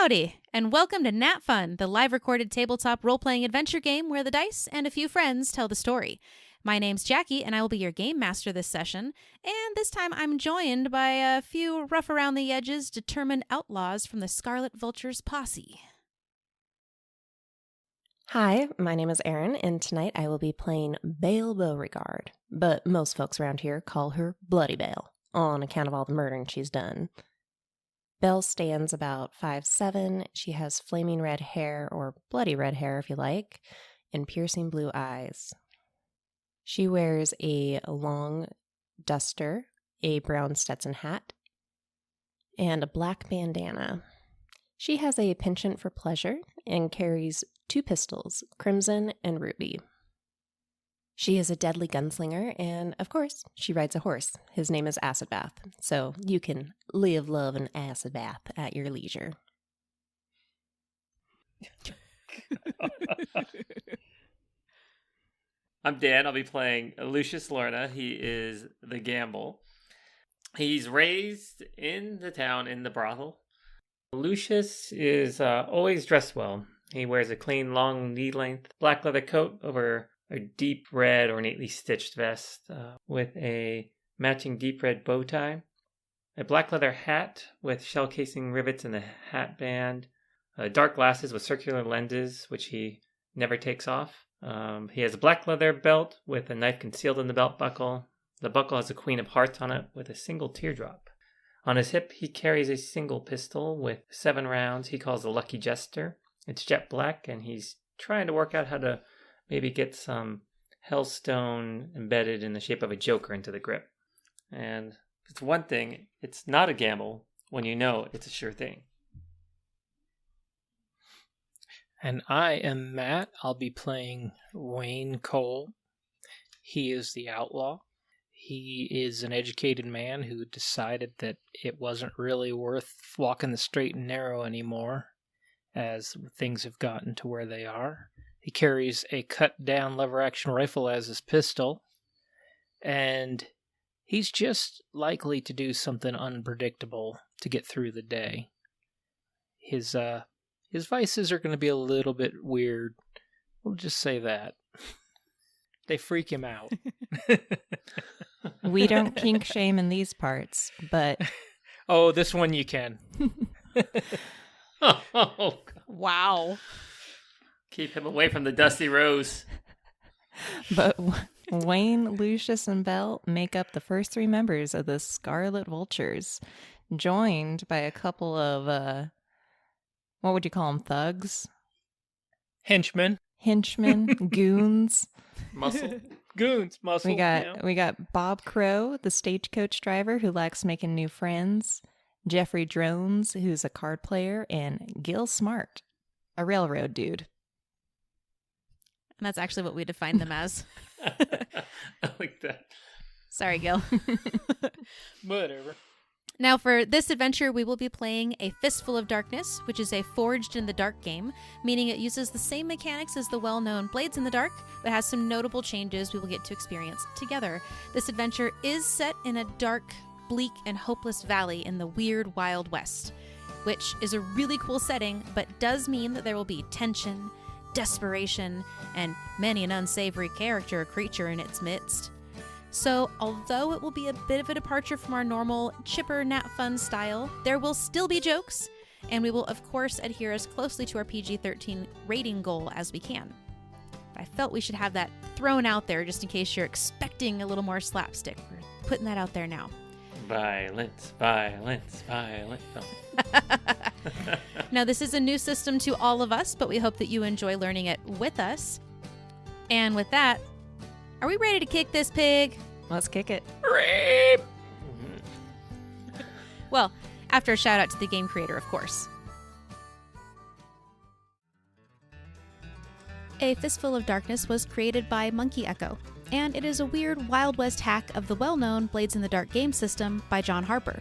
Howdy, and welcome to NatFun, the live-recorded tabletop role-playing adventure game where the dice and a few friends tell the story. My name's Jackie, and I will be your game master this session, and this time I'm joined by a few rough-around-the-edges, determined outlaws from the Scarlet Vultures Posse. Hi, my name is Erin, and tonight I will be playing Bale Beauregard, but most folks around here call her Bloody Bale, on account of all the murdering she's done. Belle stands about 5'7". She has flaming red hair, or bloody red hair if you like, and piercing blue eyes. She wears a long duster, a brown Stetson hat, and a black bandana. She has a penchant for pleasure and carries 2 pistols, Crimson and Ruby. She is a deadly gunslinger, and of course, she rides a horse. His name is Acid Bath, so you can live, love, and acid bath at your leisure. I'm Dan. I'll be playing Lucius Lorna. He is the Gamble. He's raised in the town in the brothel. Lucius is always dressed well. He wears a clean, long, knee-length black leather coat over a deep red, ornately stitched vest with a matching deep red bow tie, a black leather hat with shell casing rivets in the hat band, dark glasses with circular lenses, which he never takes off. He has a black leather belt with a knife concealed in the belt buckle. The buckle has a queen of hearts on it with a single teardrop. On his hip, he carries a single pistol with 7 rounds he calls the Lucky Jester. It's jet black, and he's trying to work out how to maybe get some hellstone embedded in the shape of a joker into the grip. And it's one thing, it's not a gamble when you know it's a sure thing. And I am Matt. I'll be playing Wayne Cole. He is the outlaw. He is an educated man who decided that it wasn't really worth walking the straight and narrow anymore, as things have gotten to where they are. He carries a cut-down lever-action rifle as his pistol, and he's just likely to do something unpredictable to get through the day. His vices are going to be a little bit weird. We'll just say that. They freak him out. We don't kink shame in these parts, but... Oh, this one you can. Oh, Wow. keep him away from the dusty rose. But Wayne, Lucius, and Belle make up the first 3 members of the Scarlet Vultures, joined by a couple of, what would you call them, thugs? Henchmen. Goons. Muscle. Goons, muscle. We got Bob Crow, the stagecoach driver who likes making new friends, Jeffrey Drones, who's a card player, and Gil Smart, a railroad dude. And that's actually what we define them as. I like that. Sorry, Gil. Whatever. Now, for this adventure, we will be playing a Fistful of Darkness, which is a Forged in the Dark game, meaning it uses the same mechanics as the well-known Blades in the Dark, but has some notable changes we will get to experience together. This adventure is set in a dark, bleak, and hopeless valley in the weird Wild West, which is a really cool setting, but does mean that there will be tension, desperation, and many an unsavory character or creature in its midst. So, although it will be a bit of a departure from our normal chipper NatFun style, there will still be jokes, and we will of course adhere as closely to our PG-13 rating goal as we can. But I felt we should have that thrown out there just in case you're expecting a little more slapstick. We're putting that out there now. Violence, violence, violence. Oh. Now, this is a new system to all of us, but we hope that you enjoy learning it with us. And with that, are we ready to kick this pig? Let's kick it. Well, after a shout out to the game creator, of course. A Fistful of Darkness was created by monkeyEcho, and it is a weird Wild West hack of the well-known Blades in the Dark game system by John Harper.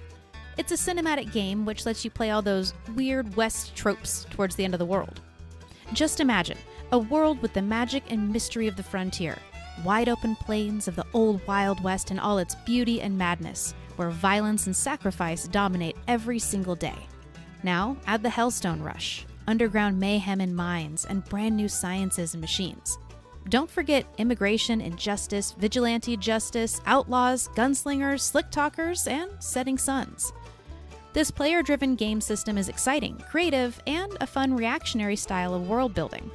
It's a cinematic game which lets you play all those weird West tropes towards the end of the world. Just imagine a world with the magic and mystery of the frontier, wide open plains of the old Wild West in all its beauty and madness, where violence and sacrifice dominate every single day. Now, add the Hellstone Rush, underground mayhem in mines, and brand new sciences and machines. Don't forget immigration, injustice, vigilante justice, outlaws, gunslingers, slick talkers, and setting suns. This player-driven game system is exciting, creative, and a fun reactionary style of world building,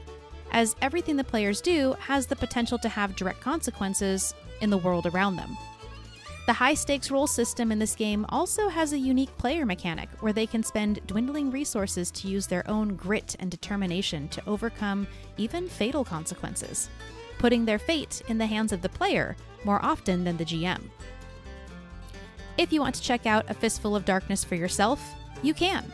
as everything the players do has the potential to have direct consequences in the world around them. The high-stakes role system in this game also has a unique player mechanic where they can spend dwindling resources to use their own grit and determination to overcome even fatal consequences, putting their fate in the hands of the player more often than the GM. If you want to check out A Fistful of Darkness for yourself, you can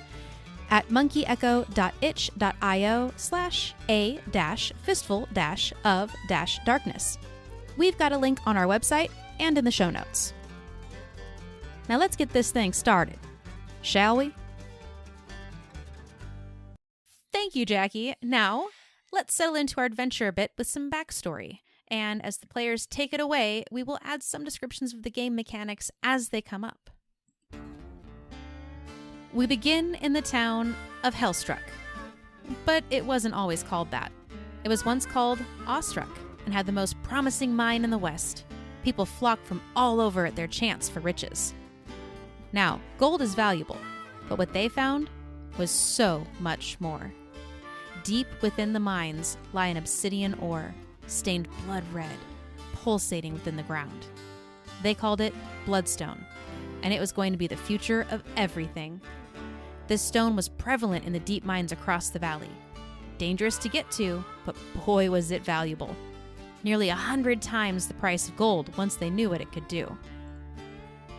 at monkeyEcho.itch.io/a-fistful-of-darkness. We've got a link on our website and in the show notes. Now let's get this thing started, shall we? Thank you, Jackie. Now, let's settle into our adventure a bit with some backstory. And as the players take it away, we will add some descriptions of the game mechanics as they come up. We begin in the town of Hellstruck. But it wasn't always called that. It was once called Awestruck and had the most promising mine in the West. People flocked from all over at their chance for riches. Now, gold is valuable, but what they found was so much more. Deep within the mines lie an obsidian ore, stained blood red, pulsating within the ground. They called it Bloodstone, and it was going to be the future of everything. This stone was prevalent in the deep mines across the valley. Dangerous to get to, but boy was it valuable. Nearly 100 times the price of gold once they knew what it could do.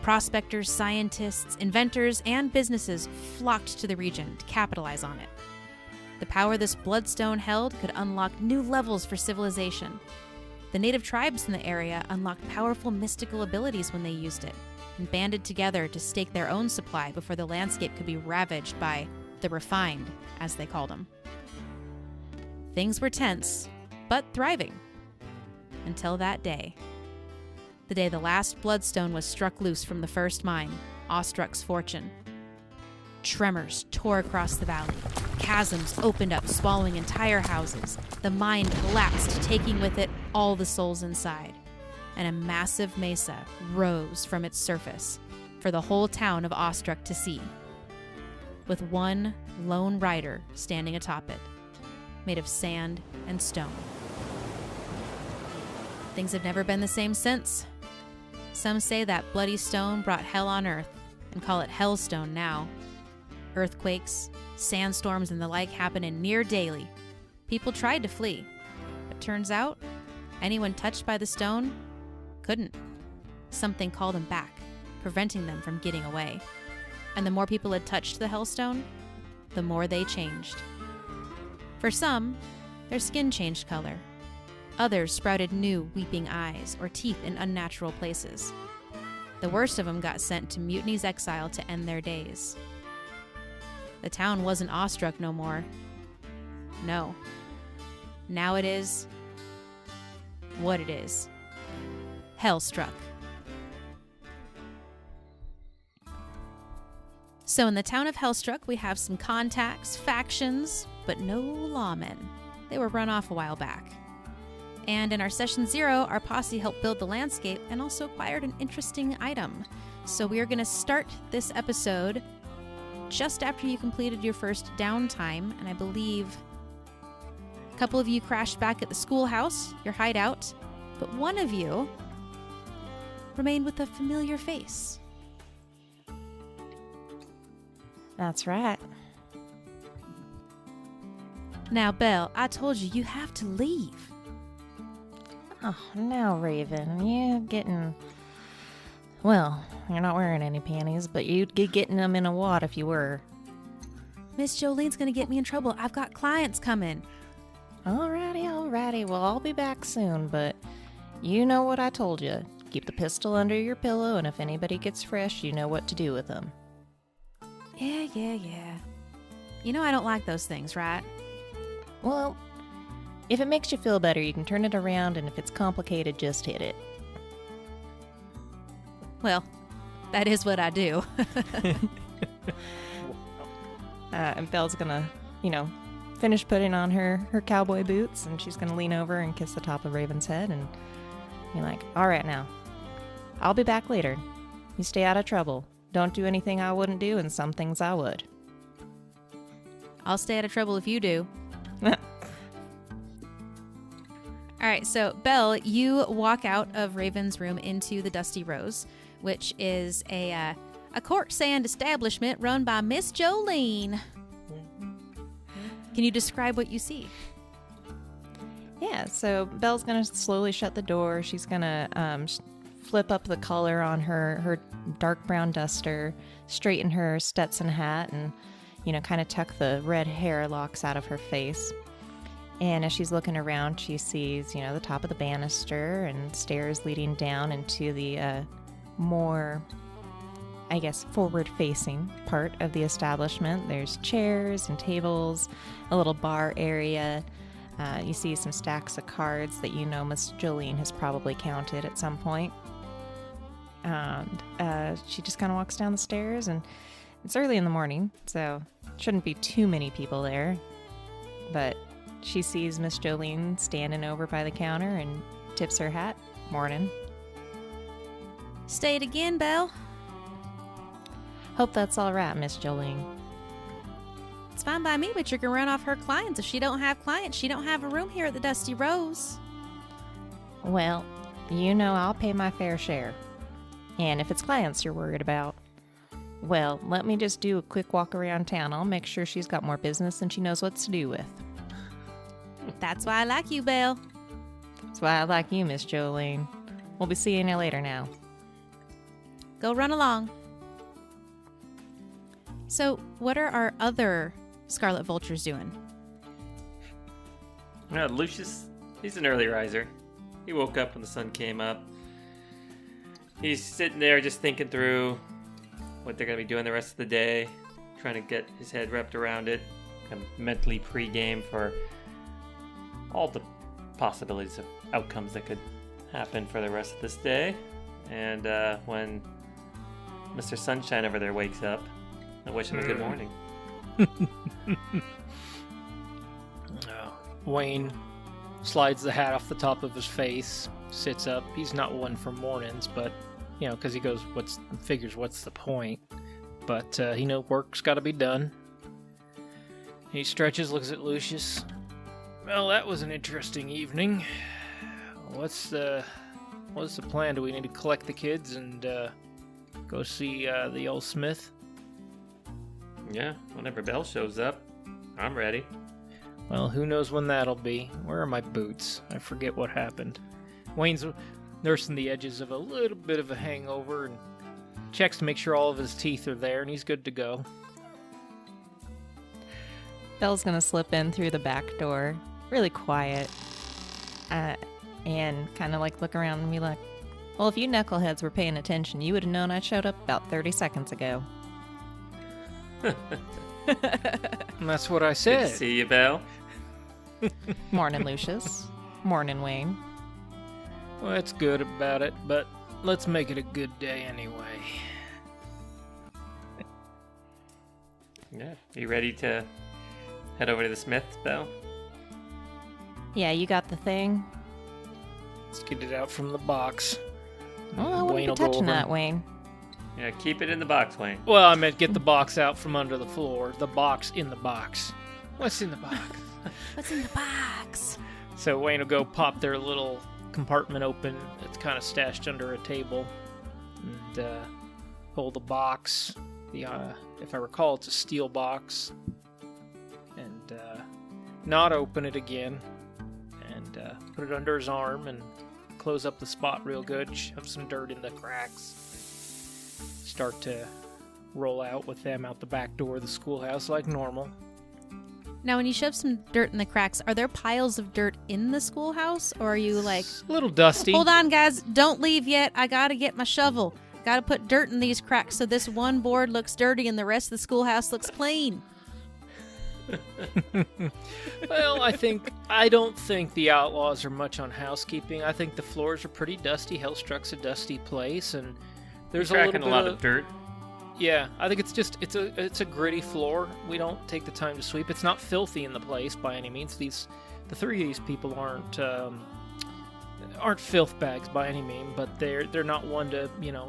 Prospectors, scientists, inventors, and businesses flocked to the region to capitalize on it. The power this bloodstone held could unlock new levels for civilization. The native tribes in the area unlocked powerful mystical abilities when they used it, and banded together to stake their own supply before the landscape could be ravaged by the refined, as they called them. Things were tense, but thriving. Until that day. The day the last bloodstone was struck loose from the first mine, Awestruck's fortune. Tremors tore across the valley. Chasms opened up, swallowing entire houses. The mine collapsed, taking with it all the souls inside. And a massive mesa rose from its surface for the whole town of Awestruck to see, with one lone rider standing atop it, made of sand and stone. Things have never been the same since. Some say that bloody stone brought hell on earth, and call it Hellstone now. Earthquakes, sandstorms, and the like happen in near daily. People tried to flee, but turns out anyone touched by the stone couldn't. Something called them back, preventing them from getting away. And the more people had touched the Hellstone, the more they changed. For some, their skin changed color. Others sprouted new, weeping eyes or teeth in unnatural places. The worst of them got sent to Mutiny's exile to end their days. The town wasn't Awestruck no more. No. Now it is what it is. Hellstruck. So in the town of Hellstruck, we have some contacts, factions, but no lawmen. They were run off a while back. And in our Session 0, our posse helped build the landscape and also acquired an interesting item. So we are going to start this episode just after you completed your first downtime, and I believe a couple of you crashed back at the schoolhouse, your hideout, but one of you remained with a familiar face. That's right. Now, Belle, I told you have to leave. Oh, now, Raven, you're getting... Well, you're not wearing any panties, but you'd be getting them in a wad if you were. Miss Jolene's gonna get me in trouble. I've got clients coming. Alrighty. Well, I'll be back soon, but you know what I told you. Keep the pistol under your pillow, and if anybody gets fresh, you know what to do with them. Yeah. You know I don't like those things, right? Well, if it makes you feel better, you can turn it around, and if it's complicated, just hit it. Well, that is what I do. And Belle's gonna, finish putting on her cowboy boots, and she's gonna lean over and kiss the top of Raven's head and be like, all right now, I'll be back later. You stay out of trouble. Don't do anything I wouldn't do, and some things I would. I'll stay out of trouble if you do. All right, so Belle, you walk out of Raven's room into the Dusty Rose, which is a court sand establishment run by Miss Jolene. Can you describe what you see? Yeah, so Belle's going to slowly shut the door. She's going to flip up the color on her dark brown duster, straighten her Stetson hat, and, kind of tuck the red hair locks out of her face. And as she's looking around, she sees, the top of the banister and stairs leading down into the more, I guess, forward-facing part of the establishment. There's chairs and tables, a little bar area. You see some stacks of cards that Miss Jolene has probably counted at some point. And she just kind of walks down the stairs, and it's early in the morning, so shouldn't be too many people there. But she sees Miss Jolene standing over by the counter and tips her hat. Morning. Say it again, Belle. Hope that's all right, Miss Jolene. It's fine by me, but you're going to run off her clients. If she don't have clients, she don't have a room here at the Dusty Rose. Well, I'll pay my fair share. And if it's clients you're worried about, well, let me just do a quick walk around town. I'll make sure she's got more business than she knows what to do with. That's why I like you, Belle. That's why I like you, Miss Jolene. We'll be seeing you later now. Go run along. So, what are our other Scarlet Vultures doing? Lucius, he's an early riser. He woke up when the sun came up. He's sitting there just thinking through what they're going to be doing the rest of the day, trying to get his head wrapped around it, kind of mentally pre-game for all the possibilities of outcomes that could happen for the rest of this day. And when Mr. Sunshine over there wakes up, I wish him a good morning. Wayne slides the hat off the top of his face, sits up. He's not one for mornings, but, because he goes, what's the point? But, work's got to be done. He stretches, looks at Lucius. Well, that was an interesting evening. What's the plan? Do we need to collect the kids and go see the old smith? Yeah, whenever Belle shows up, I'm ready. Well, who knows when that'll be. Where are my boots? I forget what happened. Wayne's nursing the edges of a little bit of a hangover and checks to make sure all of his teeth are there, and he's good to go. Belle's gonna slip in through the back door, really quiet, and kind of look around and be like, well, if you knuckleheads were paying attention, you would have known I showed up about 30 seconds ago. And that's what I said. Good to see you, Belle. Morning, Lucius. Morning, Wayne. Well, that's good about it, but let's make it a good day anyway. Yeah, you ready to head over to the smith, Belle? Yeah, you got the thing? Let's get it out from the box. Oh, I wouldn't be touching that, Wayne. Yeah, keep it in the box, Wayne. Well, I meant get the box out from under the floor. The box in the box. What's in the box? What's in the box? So Wayne will go pop their little compartment open. It's kind of stashed under a table. And pull the box. If I recall, it's a steel box. And not open it again. And put it under his arm and close up the spot real good. Shove some dirt in the cracks. Start to roll out with them out the back door of the schoolhouse like normal. Now, when you shove some dirt in the cracks, are there piles of dirt in the schoolhouse? Or are you like... It's a little dusty. Hold on, guys. Don't leave yet. I gotta get my shovel. Gotta put dirt in these cracks so this one board looks dirty and the rest of the schoolhouse looks clean. Well, I don't think the Outlaws are much on housekeeping. I think the floors are pretty dusty. Hellstruck's a dusty place, and there's a tracking little a lot bit of dirt. Yeah, I think it's a gritty floor. We don't take the time to sweep. It's not filthy in the place by any means. The three of these people aren't filth bags by any means, but they're not one to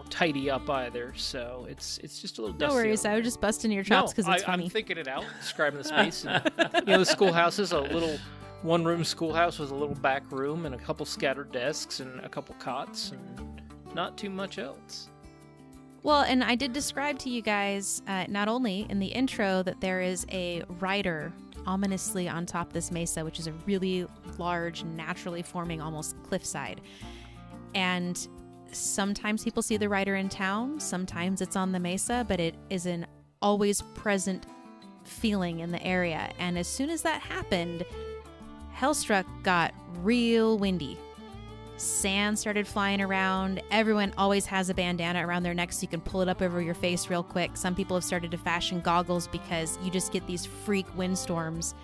tidy up either. So it's just a little dusty. No worries, I was just busting your chops because it's funny. I'm thinking it out, describing the space. And, the schoolhouse is a little one-room schoolhouse with a little back room and a couple scattered desks and a couple cots and not too much else. Well, and I did describe to you guys, not only in the intro, that there is a rider ominously on top of this mesa, which is a really large, naturally forming, almost cliffside. And sometimes people see the rider in town, sometimes it's on the mesa, but it is an always present feeling in the area. And as soon as that happened, Hellstruck got real windy. Sand started flying around. Everyone always has a bandana around their neck so you can pull it up over your face real quick. Some people have started to fashion goggles because you just get these freak windstorms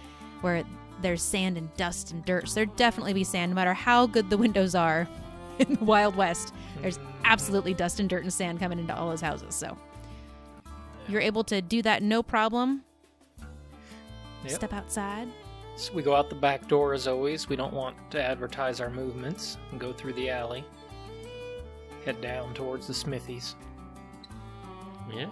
where there's sand and dust and dirt. So there'd definitely be sand no matter how good the windows are in the Wild West. There's absolutely dust and dirt and sand coming into all those houses. So you're able to do that no problem. Yep. Step outside. So we go out the back door as always. We don't want to advertise our movements and go through the alley. Head down towards the smithies. Yeah.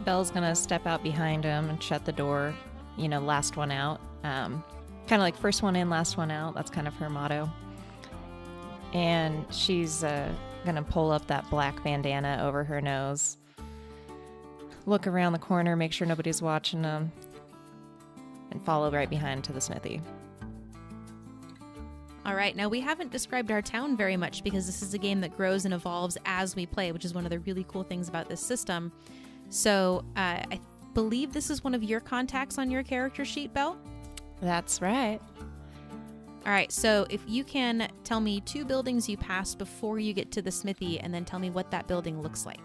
Belle's gonna step out behind him and shut the door. Last one out. Kind of like first one in, last one out. That's kind of her motto. And she's gonna pull up that black bandana over her nose. Look around the corner, make sure nobody's watching them. And follow right behind to the smithy. All right, now we haven't described our town very much because this is a game that grows and evolves as we play, which is one of the really cool things about this system. So I believe this is one of your contacts on your character sheet, Belle? That's right. All right, so if you can tell me 2 buildings you passed before you get to the smithy, and then tell me what that building looks like.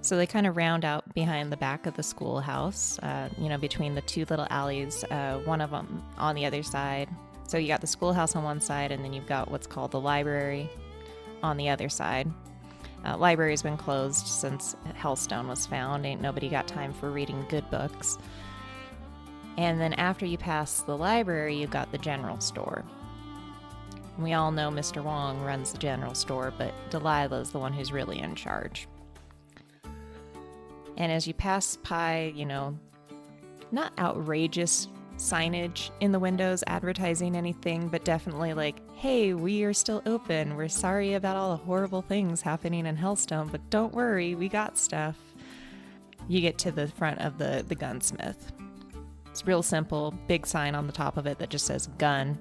So they kind of round out behind the back of the schoolhouse, between the 2 little alleys, one of them on the other side. So you got the schoolhouse on one side, and then you've got what's called the library on the other side. Library's been closed since Hellstone was found. Ain't nobody got time for reading good books. And then after you pass the library, you've got the general store. We all know Mr. Wong runs the general store, but Delilah's the one who's really in charge. And as you pass by, not outrageous signage in the windows advertising anything, but definitely like, hey, we are still open. We're sorry about all the horrible things happening in Hellstone, but don't worry, we got stuff. You get to the front of the gunsmith. It's real simple, big sign on the top of it that just says gun.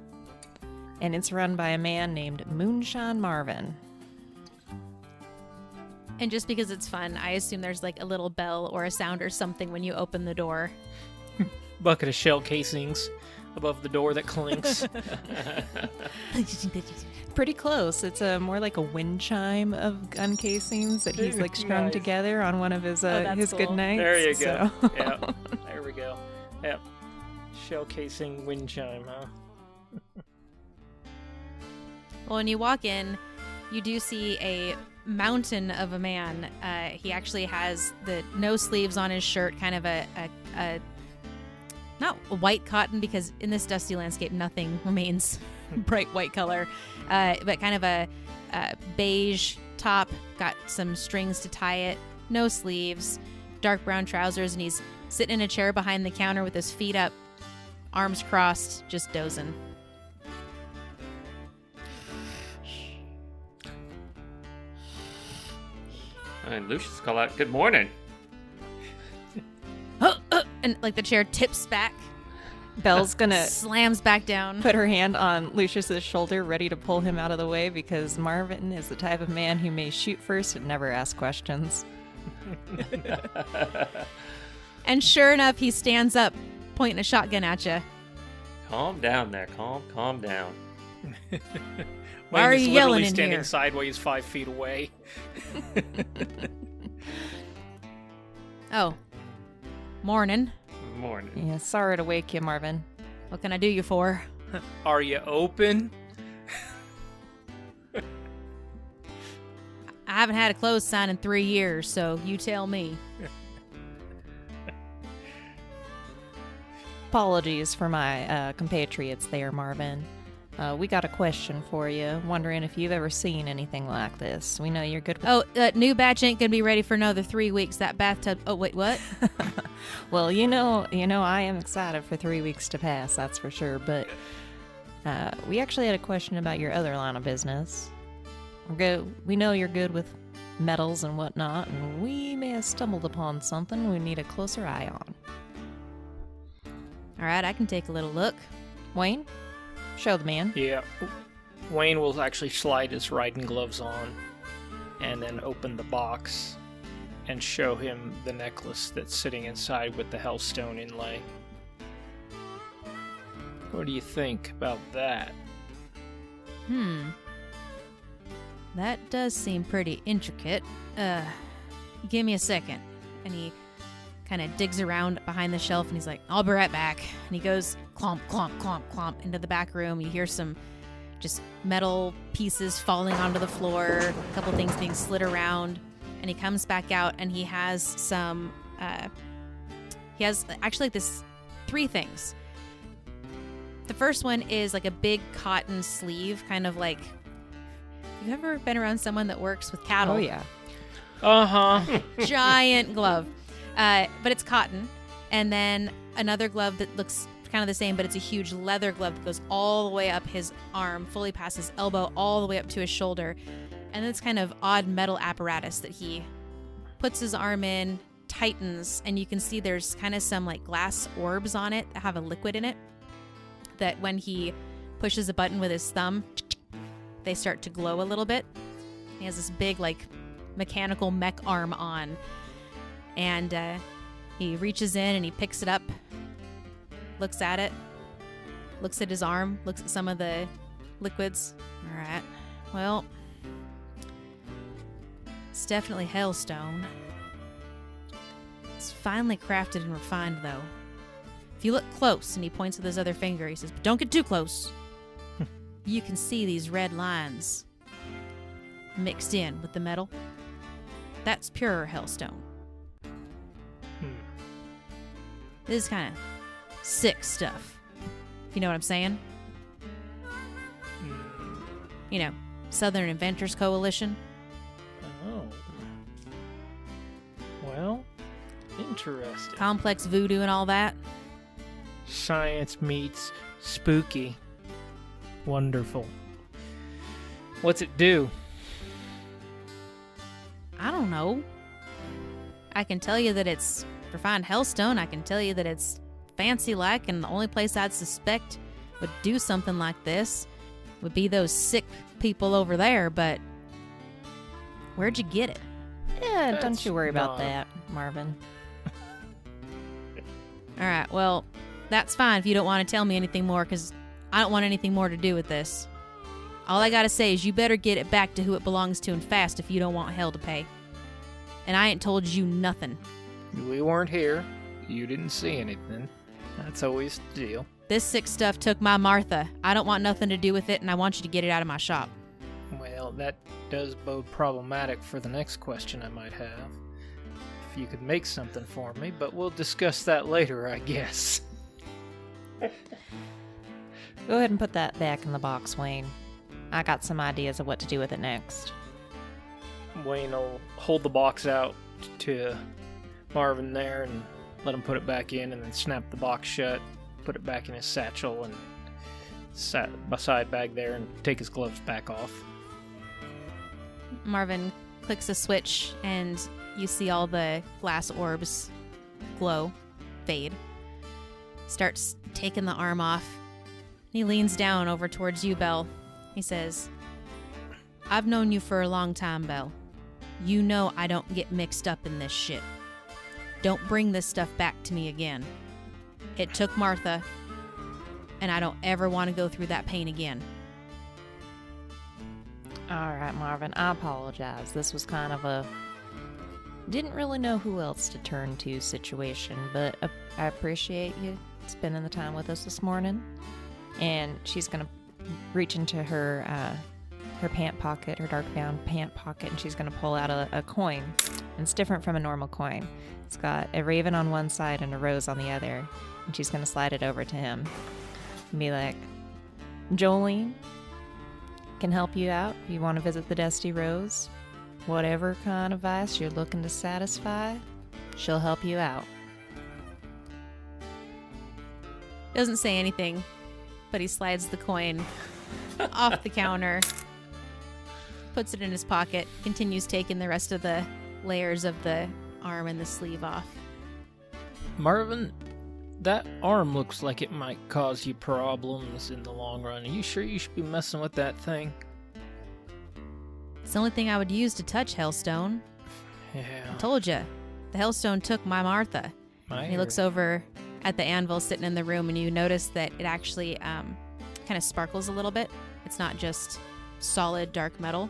And it's run by a man named Moonshine Marvin. And just because it's fun, I assume there's like a little bell or a sound or something when you open the door. Bucket of shell casings above the door that clinks. Pretty close. It's more like a wind chime of gun casings that he's like strung Nice. together on one of his that's good cool. nights. There you go. So. Yeah, there we go. Yep. Shell casing wind chime, huh? Well, when you walk in, you do see a mountain of a man. He actually has the no sleeves on his shirt, kind of a not white cotton, because in this dusty landscape nothing remains bright white color, but kind of a beige top, got some strings to tie it, no sleeves, dark brown trousers, and he's sitting in a chair behind the counter with his feet up, arms crossed, just dozing. And Lucius call out, "Good morning." And like the chair tips back, Belle's gonna slams back down. put her hand on Lucius's shoulder, ready to pull him out of the way, because Marvin is the type of man who may shoot first and never ask questions. And sure enough, he stands up, pointing a shotgun at you. Calm down there. Calm down. Why are Wayne you is yelling literally in standing here? sideways 5 feet away. Oh, morning. Morning. Yeah, sorry to wake you, Marvin. What can I do you for? Are you open? I haven't had a close sign in 3 years, so you tell me. Apologies for my compatriots there, Marvin. We got a question for you. Wondering if you've ever seen anything like this. We know you're good with... New batch ain't gonna be ready for another 3 weeks. That bathtub... Oh, wait, what? Well, you know, I am excited for 3 weeks to pass, that's for sure. But we actually had a question about your other line of business. We know you're good with metals and whatnot, and we may have stumbled upon something we need a closer eye on. All right, I can take a little look. Wayne, show the man. Yeah. Wayne will actually slide his riding gloves on and then open the box and show him the necklace that's sitting inside with the Hellstone inlay. What do you think about that? That does seem pretty intricate. Give me a second. And he kind of digs around behind the shelf and he's like, I'll be right back. And he goes clomp, clomp, clomp, clomp into the back room. You hear some just metal pieces falling onto the floor, a couple things being slid around. And he comes back out and he has some, he has actually like this 3 things. The first one is like a big cotton sleeve, kind of like, you've ever been around someone that works with cattle? Oh, yeah. Uh-huh. Giant glove. But it's cotton. And then another glove that looks kind of the same, but it's a huge leather glove that goes all the way up his arm, fully past his elbow, all the way up to his shoulder. And this kind of odd metal apparatus that he puts his arm in, tightens, and you can see there's kind of some like glass orbs on it that have a liquid in it that when he pushes a button with his thumb, they start to glow a little bit. He has this big like mechanical mech arm on. And he reaches in and he picks it up, looks at it, looks at his arm, looks at some of the liquids. All right, well, it's definitely Hellstone. It's finely crafted and refined, though. If you look close, and he points with his other finger, he says, but don't get too close. You can see these red lines mixed in with the metal. That's pure Hellstone. This is kind of sick stuff. If you know what I'm saying? You know, Southern Inventors Coalition. Oh. Well, interesting. Complex voodoo and all that. Science meets spooky. Wonderful. What's it do? I don't know. I can tell you that it's refined Hellstone. I can tell you that it's fancy-like, and the only place I'd suspect would do something like this would be those sick people over there, but where'd you get it? Yeah, don't That's you worry about not- that, Marvin. All right, well, that's fine if you don't want to tell me anything more, because I don't want anything more to do with this. All I gotta say is you better get it back to who it belongs to and fast if you don't want hell to pay. And I ain't told you nothing. We weren't here. You didn't see anything. That's always the deal. This sick stuff took my Martha. I don't want nothing to do with it, and I want you to get it out of my shop. Well, that does bode problematic for the next question I might have. If you could make something for me, but we'll discuss that later, I guess. Go ahead and put that back in the box, Wayne. I got some ideas of what to do with it next. Wayne will hold the box out to Marvin there and let him put it back in, and then snap the box shut, put it back in his satchel, and side bag there, and take his gloves back off. Marvin clicks a switch, and you see all the glass orbs glow, fade. Starts taking the arm off. He leans down over towards you, Belle. He says, I've known you for a long time, Belle. You know I don't get mixed up in this shit. Don't bring this stuff back to me again. It took Martha, and I don't ever want to go through that pain again. All right, Marvin, I apologize. This was kind of a didn't really know who else to turn to situation, but I appreciate you spending the time with us this morning. And she's going to reach into her her pant pocket, her dark-bound pant pocket, and she's going to pull out a coin. And it's different from a normal coin. It's got a raven on one side and a rose on the other. And she's going to slide it over to him and be like, Jolene can help you out if you want to visit the Dusty Rose. Whatever kind of vice you're looking to satisfy, she'll help you out. Doesn't say anything, but he slides the coin off the counter, puts it in his pocket, continues taking the rest of the layers of the arm and the sleeve off. Marvin, that arm looks like it might cause you problems in the long run. Are you sure you should be messing with that thing? It's the only thing I would use to touch Hellstone. Yeah. I told you, the Hellstone took my Martha. And he looks over at the anvil sitting in the room, and you notice that it actually kind of sparkles a little bit. It's not just solid dark metal.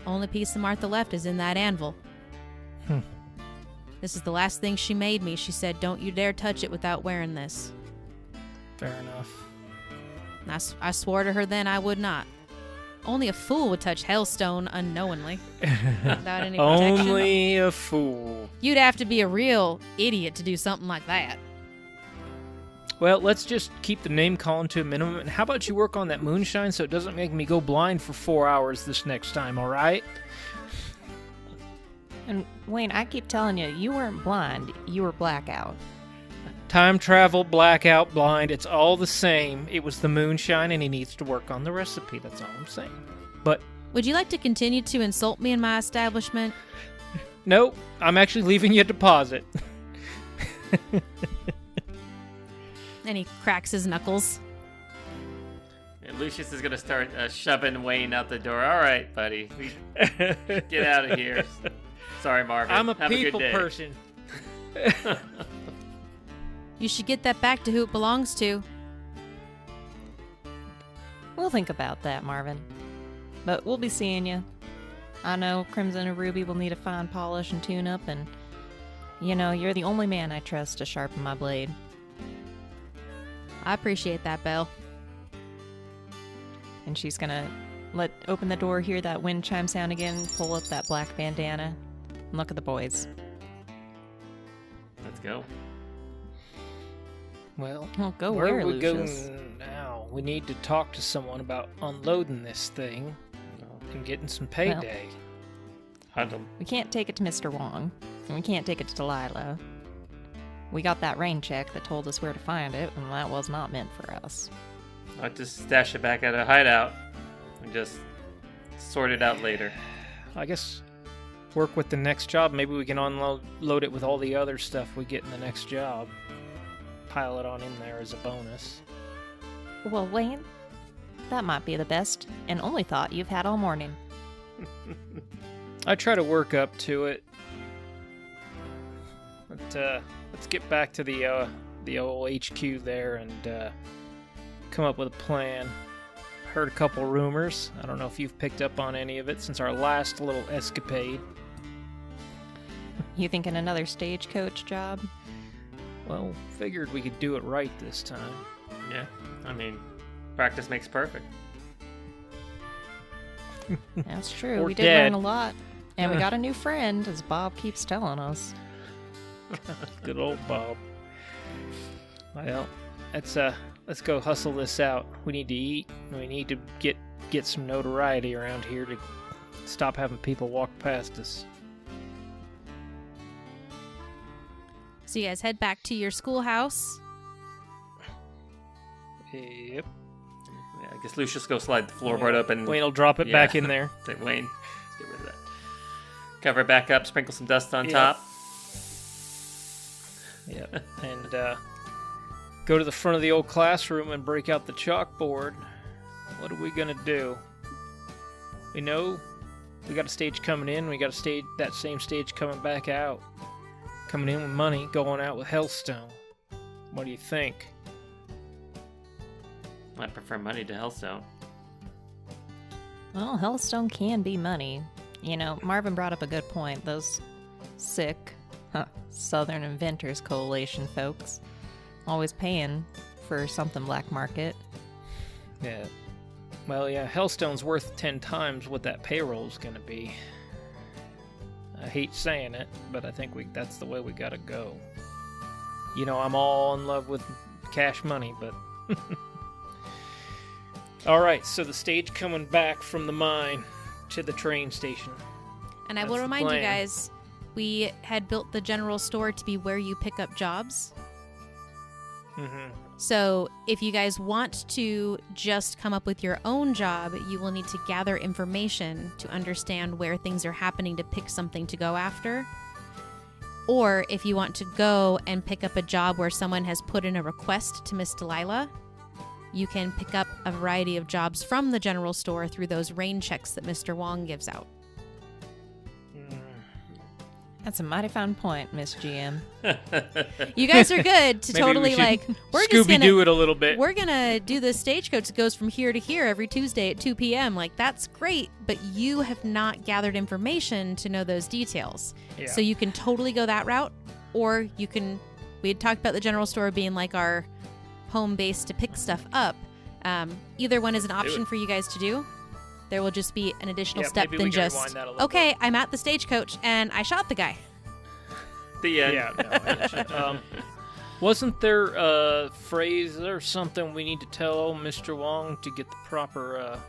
Only piece of Martha left is in that anvil. This is the last thing she made me. She said, don't you dare touch it without wearing this. Fair enough. And I swore to her then I would not. Only a fool would touch Hellstone unknowingly. Without any protection. Only a fool. You'd have to be a real idiot to do something like that. Well, let's just keep the name calling to a minimum. And how about you work on that moonshine so it doesn't make me go blind for 4 hours this next time, all right? And Wayne, I keep telling you, you weren't blind, you were blackout. Time travel, blackout, blind, it's all the same. It was the moonshine, and he needs to work on the recipe. That's all I'm saying. But Would you like to continue to insult me in my establishment? no, I'm actually leaving you a deposit. And he cracks his knuckles. And Lucius is going to start shoving Wayne out the door. All right, buddy. Get out of here. Sorry, Marvin. I'm a Have people a good day. person. You should get that back to who it belongs to. We'll think about that, Marvin. But we'll be seeing you. I know Crimson and Ruby will need a fine polish and tune-up, and, you know, you're the only man I trust to sharpen my blade. I appreciate that, Belle. And she's gonna open the door, hear that wind chime sound again, pull up that black bandana, and look at the boys. Let's go. Well, Oh, go where where, are we Lucius? going now? We need to talk to someone about unloading this thing and getting some payday. Hunt him. We can't take it to Mr. Wong, and we can't take it to Delilah. We got that rain check that told us where to find it, and that was not meant for us. I'll just stash it back at a hideout and just sort it out later. I guess work with the next job. Maybe we can unload it with all the other stuff we get in the next job. Pile it on in there as a bonus. Well, Wayne, that might be the best and only thought you've had all morning. I try to work up to it. But let's get back to the old HQ there and come up with a plan. Heard a couple rumors. I don't know if you've picked up on any of it since our last little escapade. You thinking another stagecoach job? Well, figured we could do it right this time. Yeah, I mean, practice makes perfect. That's true. Or We did dead. learn a lot. And we got a new friend, as Bob keeps telling us. Good old Bob. Well, let's go hustle this out. We need to eat. We need to get some notoriety around here to stop having people walk past us. So you guys head back to your schoolhouse. Yep. Yeah, I guess Lucius go slide the floorboard up and Wayne will drop it Yeah. back in there. Say, Wayne, let's get rid of that. Cover it back up, sprinkle some dust on Yep. top. Yep. And go to the front of the old classroom and break out the chalkboard. What are we gonna do? We know we got a stage coming in. We got that same stage coming back out. Coming in with money, going out with Hellstone. What do you think? I prefer money to Hellstone. Well, Hellstone can be money. You know, Marvin brought up a good point. Those sick Southern Inventors Coalition folks always paying for something black market. Yeah. Well, yeah, Hellstone's worth 10 times what that payroll's going to be. I hate saying it, but I think that's the way we got to go. You know, I'm all in love with cash money, but... All right, so the stage coming back from the mine to the train station. And I will That's the remind you plan. guys, we had built the general store to be where you pick up jobs. Mm-hmm. So if you guys want to just come up with your own job, you will need to gather information to understand where things are happening to pick something to go after. Or if you want to go and pick up a job where someone has put in a request to Miss Delilah, you can pick up a variety of jobs from the general store through those rain checks that Mr. Wong gives out. That's a mighty fine point, Miss GM. You guys are good to Maybe totally we should like, we're just Scooby-Doo gonna it a little bit. we're gonna do the stagecoach that goes from here to here every Tuesday at 2 p.m. Like, that's great, but you have not gathered information to know those details. Yeah. So you can totally go that route, or we had talked about the general store being like our home base to pick stuff up. Either one is an option for you guys to do. There will just be an additional step maybe than we can just, rewind that a little okay, I'm at the stagecoach and I shot the guy. The end. Yeah, no, I get you. Wasn't there a phrase or something we need to tell Mr. Wong to get the proper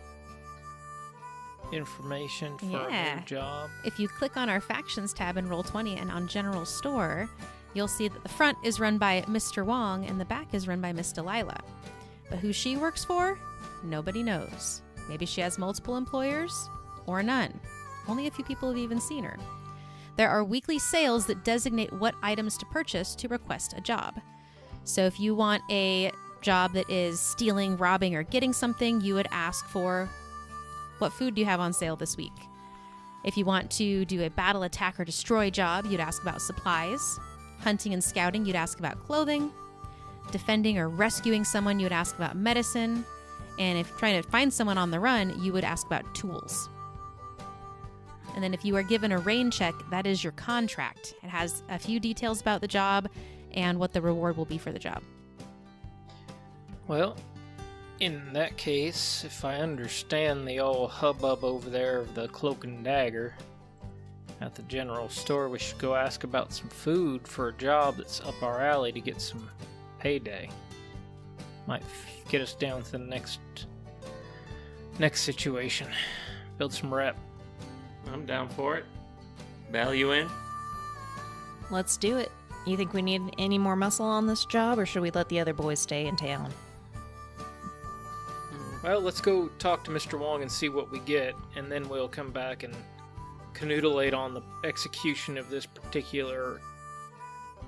information for a new job? If you click on our Factions tab in Roll20 and on General Store, you'll see that the front is run by Mr. Wong and the back is run by Miss Delilah. But who she works for, nobody knows. Maybe she has multiple employers, or none. Only a few people have even seen her. There are weekly sales that designate what items to purchase to request a job. So if you want a job that is stealing, robbing, or getting something, you would ask for, what food do you have on sale this week? If you want to do a battle, attack, or destroy job, you'd ask about supplies. Hunting and scouting, you'd ask about clothing. Defending or rescuing someone, you would ask about medicine. And if trying to find someone on the run, you would ask about tools. And then if you are given a rain check, that is your contract. It has a few details about the job and what the reward will be for the job. Well, in that case, if I understand the old hubbub over there of the cloak and dagger at the general store, we should go ask about some food for a job that's up our alley to get some payday. Might get us down to the next situation. Build some rep. I'm down for it. Value in. Let's do it. You think we need any more muscle on this job, or should we let the other boys stay in town? Well, let's go talk to Mr. Wong and see what we get, and then we'll come back and canoodlate on the execution of this particular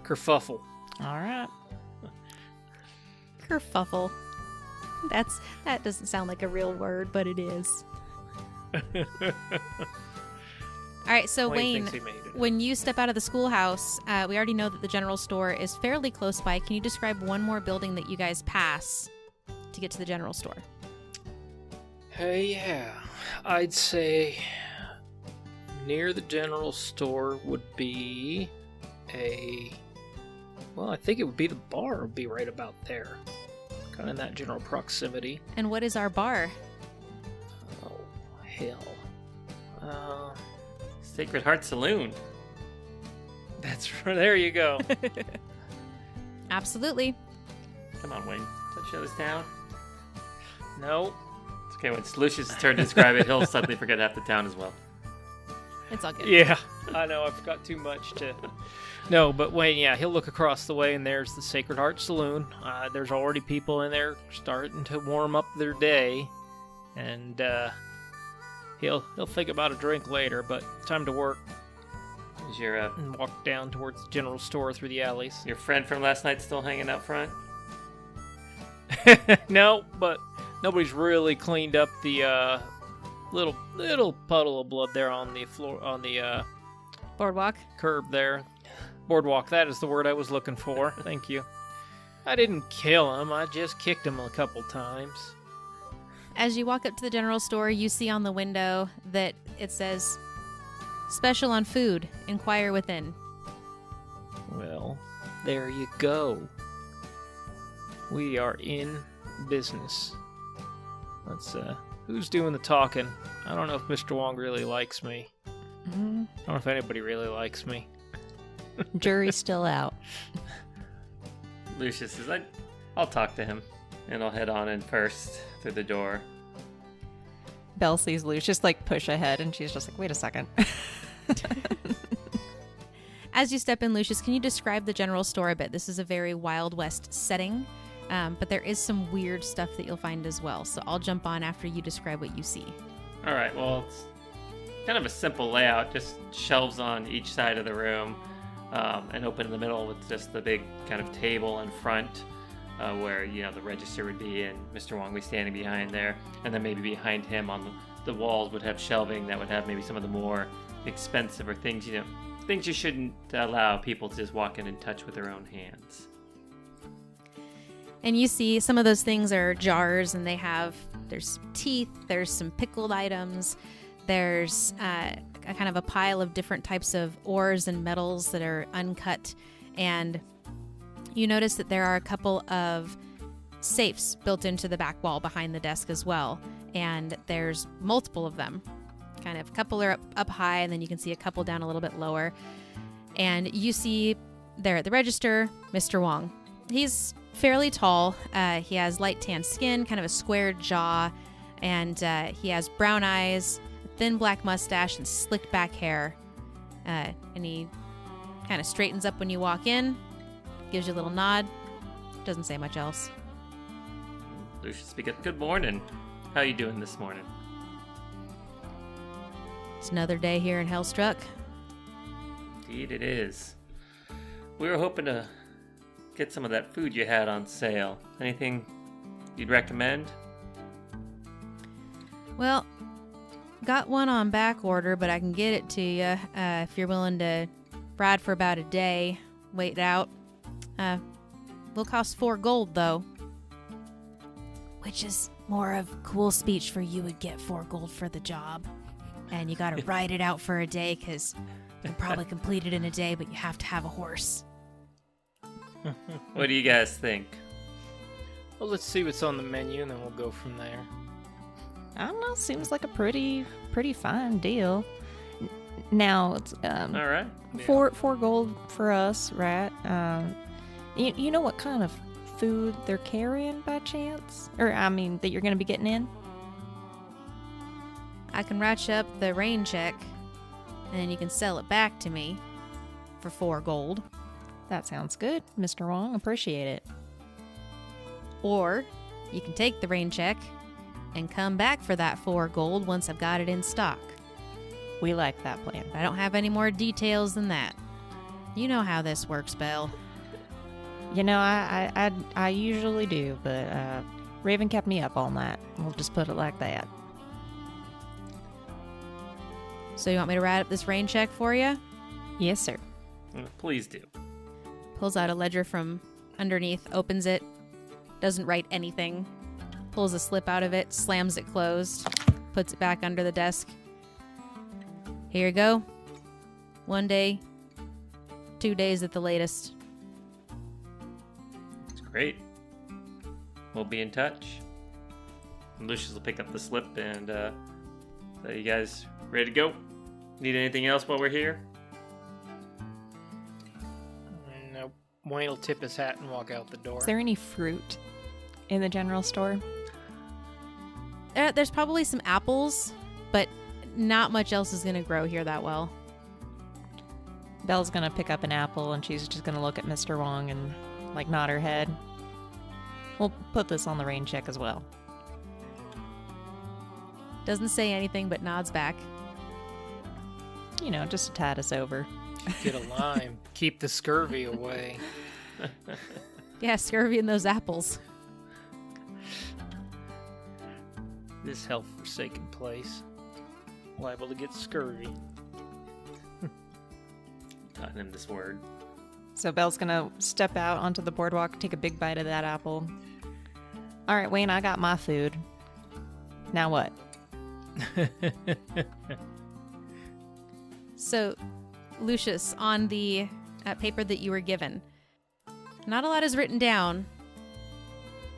kerfuffle. All right. Kerfuffle. That doesn't sound like a real word, but it is. All right, so Wayne, when you step out of the schoolhouse, we already know that the general store is fairly close by. Can you describe one more building that you guys pass to get to the general store? Yeah, I'd say near the general store would be I think it would be the bar would be right about there. Kind of in that general proximity. And what is our bar? Oh, hell. Sacred Heart Saloon. That's there you go. Absolutely. Come on, Wayne. Don't show this town. No. It's okay, when it's Lucius' turn to describe it, he'll suddenly forget half the town as well. It's all good. Yeah, I know, I've got too much to... No, but Wayne, yeah, he'll look across the way and there's the Sacred Heart Saloon. There's already people in there starting to warm up their day. And he'll think about a drink later, but time to work. Is your And walk down towards the general store through the alleys. your friend from last night still hanging out front? No, but nobody's really cleaned up the little puddle of blood there on the floor, on the Boardwalk. curb there. Boardwalk, that is the word I was looking for. Thank you. I didn't kill him, I just kicked him a couple times. As you walk up to the general store, you see on the window that it says, "Special on food. Inquire within." Well, there you go. We are in business. Let's Who's doing the talking? I don't know if Mr. Wong really likes me. Mm, I don't know if anybody really likes me. jury's still out. Lucius says, I'll talk to him, and I'll head on in first through the door. Belle sees Lucius like push ahead, and she's just like, wait a second. As you step in, Lucius, can you describe the general store a bit? This is a very Wild West setting, but there is some weird stuff that you'll find as well. So I'll jump on after you describe what you see. All right, well, it's kind of a simple layout, just shelves on each side of the room, and open in the middle with just the big kind of table in front where, the register would be, and Mr. Wong would be standing behind there. And then maybe behind him on the walls would have shelving that would have maybe some of the more expensive or things, things you shouldn't allow people to just walk in and touch with their own hands. And you see some of those things are jars, and there's teeth, there's some pickled items, there's a kind of a pile of different types of ores and metals that are uncut. And you notice that there are a couple of safes built into the back wall behind the desk as well. And there's multiple of them. Kind of a couple are up high, and then you can see a couple down a little bit lower. And you see there at the register, Mr. Wong. He's fairly tall. He has light tan skin, kind of a squared jaw, and he has brown eyes, a thin black mustache, and slicked back hair. And he kind of straightens up when you walk in, gives you a little nod, doesn't say much else. Lucius speaks up. Good morning. How you doing this morning? It's another day here in Hellstruck. Indeed it is. We were hoping to get some of that food you had on sale. Anything you'd recommend? Well, got one on back order, but I can get it to you if you're willing to ride for about a day. Wait it out. Will cost 4 gold, though. Which is more of cool speech for you would get 4 gold for the job. And you gotta ride it out for a day, because you can probably complete it in a day, but you have to have a horse. What do you guys think? Well, let's see what's on the menu, and then we'll go from there. I don't know. Seems like a pretty fine deal. Now it's All right. Yeah. 4 gold for us, right? You know what kind of food they're carrying by chance, or that you're gonna be getting in? I can write you up the rain check, and then you can sell it back to me for 4 gold. That sounds good, Mr. Wong. Appreciate it. Or you can take the rain check and come back for that 4 gold once I've got it in stock. We like that plan. I don't have any more details than that. You know how this works, Belle. I usually do, but Raven kept me up all night. We'll just put it like that. So you want me to write up this rain check for you? Yes, sir. Please do. Pulls out a ledger from underneath, opens it, doesn't write anything, pulls a slip out of it, slams it closed, puts it back under the desk. Here you go. 1 day, 2 days at the latest. It's great. We'll be in touch. And Lucius will pick up the slip and say, you guys ready to go? Need anything else while we're here? No. Wayne will tip his hat and walk out the door. Is there any fruit in the general store? There's probably some apples, but not much else is going to grow here that well. Belle's gonna pick up an apple, and she's just gonna look at Mr. Wong and nod her head. We'll put this on the rain check as well. Doesn't say anything, but nods back. Just to tide us over. Get a lime. Keep the scurvy away. Yeah, scurvy in those apples. This hell-forsaken place. Liable to get scurvy. Taught him this word. So Belle's gonna step out onto the boardwalk, take a big bite of that apple. All right, Wayne, I got my food. Now what? So, Lucius, on the paper that you were given, not a lot is written down,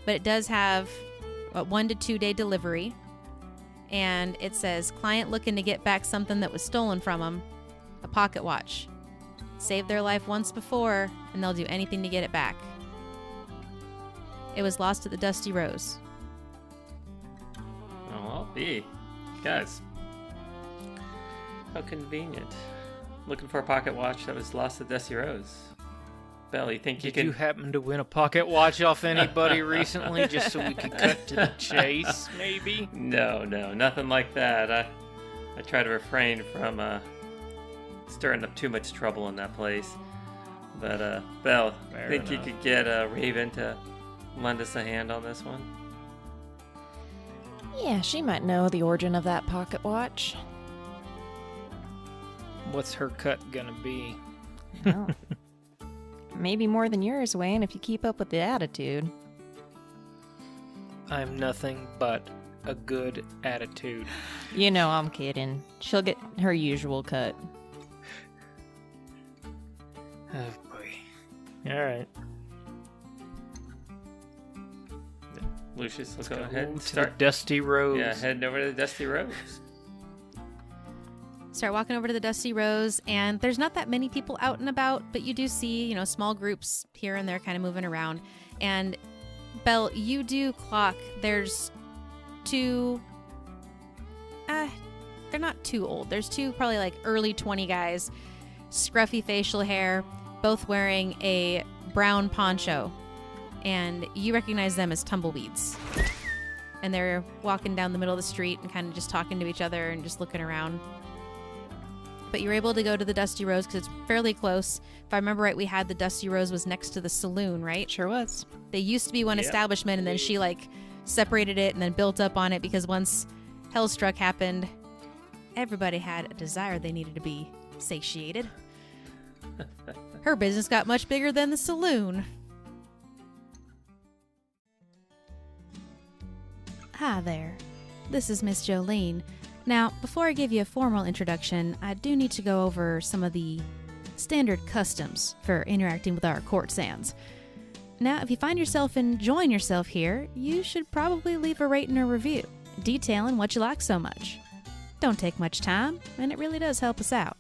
but it does have a 1 to 2 day delivery. and it says, client looking to get back something that was stolen from them. A pocket watch. Saved their life once before, and they'll do anything to get it back. It was lost at the Dusty Rose. Oh, I'll be. Guys. How convenient. Looking for a pocket watch that was lost at Dusty Rose. Belle, you think Did you happen to win a pocket watch off anybody recently, just so we could cut to the chase, maybe? No, nothing like that. I try to refrain from stirring up too much trouble in that place. But, Belle, Fair think you enough. could get Raven to lend us a hand on this one? Yeah, she might know the origin of that pocket watch. What's her cut gonna be? Oh. Maybe more than yours, Wayne, if you keep up with the attitude. I'm nothing but a good attitude. You know I'm kidding. She'll get her usual cut. Oh boy. Alright. Lucius, let's go ahead and To the start. Dusty Rose. Yeah, heading over to the Dusty Rose. Start walking over to the Dusty Rose, and there's not that many people out and about, but you do see, small groups here and there kind of moving around. And Belle, you do clock there's two, they're not too old. There's two probably like early 20 guys, scruffy facial hair, both wearing a brown poncho. And you recognize them as tumbleweeds. And they're walking down the middle of the street and kind of just talking to each other and just looking around. But you're able to go to the Dusty Rose because it's fairly close. If I remember right, we had the Dusty Rose was next to the saloon, right? Sure was. They used to be one Yep. establishment, and then she separated it and then built up on it because once Hellstruck happened, everybody had a desire they needed to be satiated. Her business got much bigger than the saloon. Hi there. This is Miss Jolene. Now, before I give you a formal introduction, I do need to go over some of the standard customs for interacting with our court sands. Now, if you find yourself enjoying yourself here, you should probably leave a rating or review, detailing what you like so much. Don't take much time, and it really does help us out.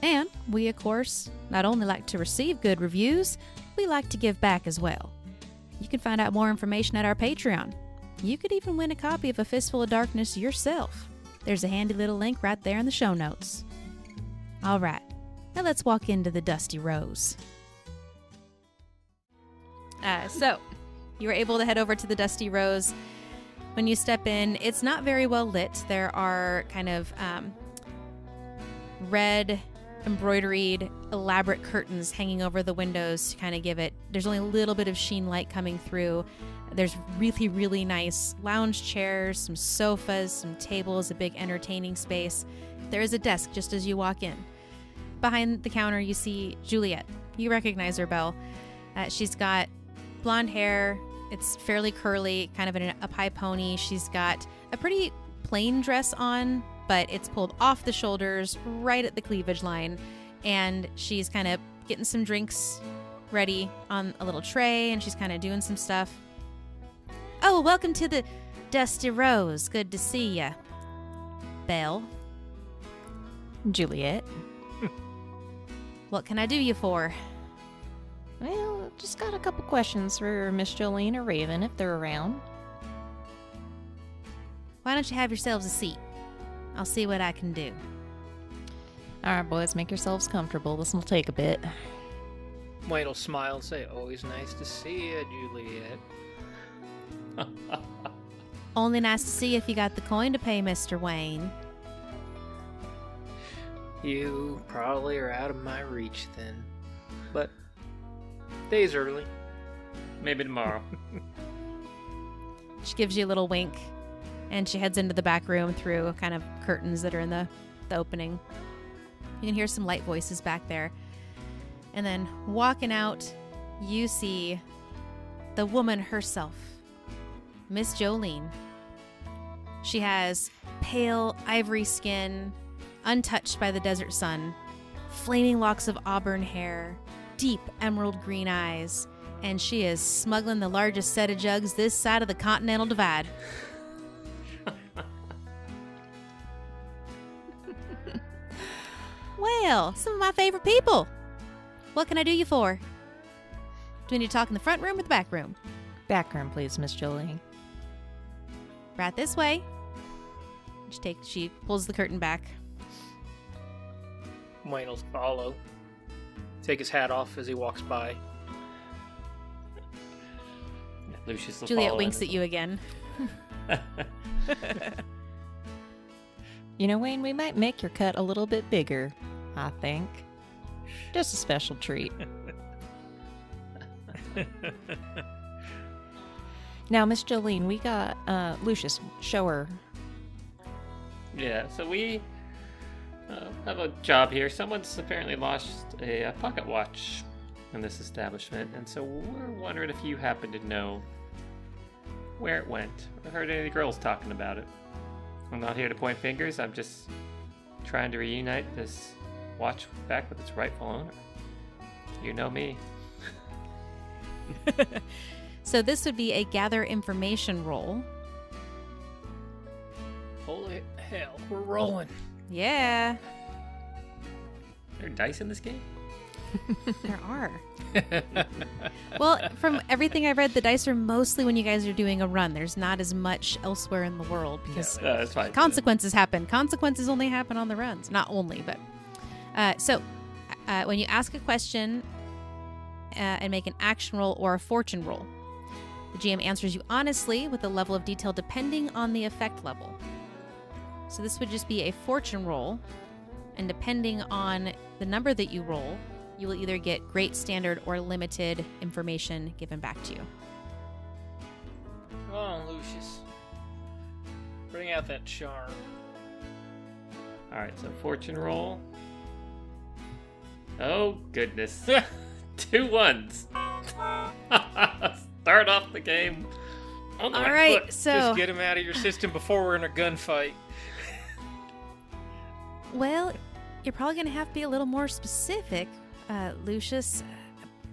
And we, of course, not only like to receive good reviews, we like to give back as well. You can find out more information at our Patreon. You could even win a copy of A Fistful of Darkness yourself. There's a handy little link right there in the show notes. All right, now let's walk into the Dusty Rose. So, you were able to head over to the Dusty Rose. When you step in, it's not very well lit. There are kind of red, embroidered, elaborate curtains hanging over the windows to kind of give it. There's only a little bit of sheen light coming through. There's really, really nice lounge chairs, some sofas, some tables, a big entertaining space. There is a desk just as you walk in. Behind the counter, you see Juliet. You recognize her, Belle. She's got blonde hair. It's fairly curly, kind of an up high pony. She's got a pretty plain dress on, but it's pulled off the shoulders, right at the cleavage line. And she's kind of getting some drinks ready on a little tray, and she's kind of doing some stuff. Oh, welcome to the Dusty Rose. Good to see ya. Belle, Juliet. what can I do you for? Well, just got a couple questions for Miss Jolene or Raven if they're around. Why don't you have yourselves a seat? I'll see what I can do. All right, boys, make yourselves comfortable. This will take a bit. Wayne will smile and say, always nice to see you, Juliet. Only nice to see if you got the coin to pay, Mr. Wayne. You probably are out of my reach then. But day's early. Maybe tomorrow. She gives you a little wink, and she heads into the back room through kind of curtains that are in the opening. You can hear some light voices back there. And then walking out, you see the woman herself, Miss Jolene. She has pale ivory skin, untouched by the desert sun, flaming locks of auburn hair, deep emerald green eyes, and she is smuggling the largest set of jugs this side of the Continental Divide. Bale, some of my favorite people. What can I do you for? Do we need to talk in the front room or the back room? Back room, please, Miss Jolene. Right this way. She pulls the curtain back. Wayne will follow. Take his hat off as he walks by. Lucius will Juliet follow winks in at you again. You know, Wayne, we might make your cut a little bit bigger, I think. Just a special treat. Now, Miss Jolene, we got Lucius. Show her. Yeah, so we have a job here. Someone's apparently lost a pocket watch in this establishment, and so we're wondering if you happen to know where it went or heard any of the girls talking about it. I'm not here to point fingers. I'm just trying to reunite this watch back with its rightful owner. You know me. So this would be a gather information roll. Holy hell, we're rolling. Yeah, Are there dice in this game? there are. Well, from everything I've read, the dice are mostly when you guys are doing a run. There's not as much elsewhere in the world because That's fine. consequences happen. Consequences only happen on the runs. Not only, but... when you ask a question and make an action roll or a fortune roll, the GM answers you honestly with a level of detail depending on the effect level. So this would just be a fortune roll, and depending on the number that you roll, you will either get great, standard, or limited information given back to you. Come on, Lucius. Bring out that charm. Alright, so fortune roll. Oh, goodness. 2 1s. Start off the game on the All right right, foot. so... Just get him out of your system before we're in a gunfight. Well, you're probably going to have to be a little more specific, Lucius.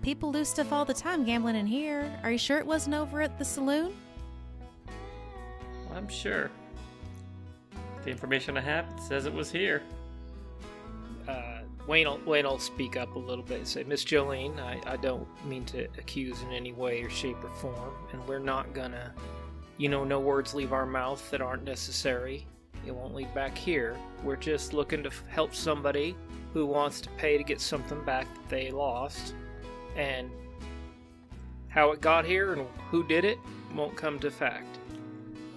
People lose stuff all the time gambling in here. Are you sure it wasn't over at the saloon? I'm sure. The information I have says it was here. Wayne will speak up a little bit and say, Miss Jolene, I don't mean to accuse in any way or shape or form, and we're not gonna, no words leave our mouth that aren't necessary. It won't lead back here. We're just looking to help somebody who wants to pay to get something back that they lost, and how it got here and who did it won't come to fact.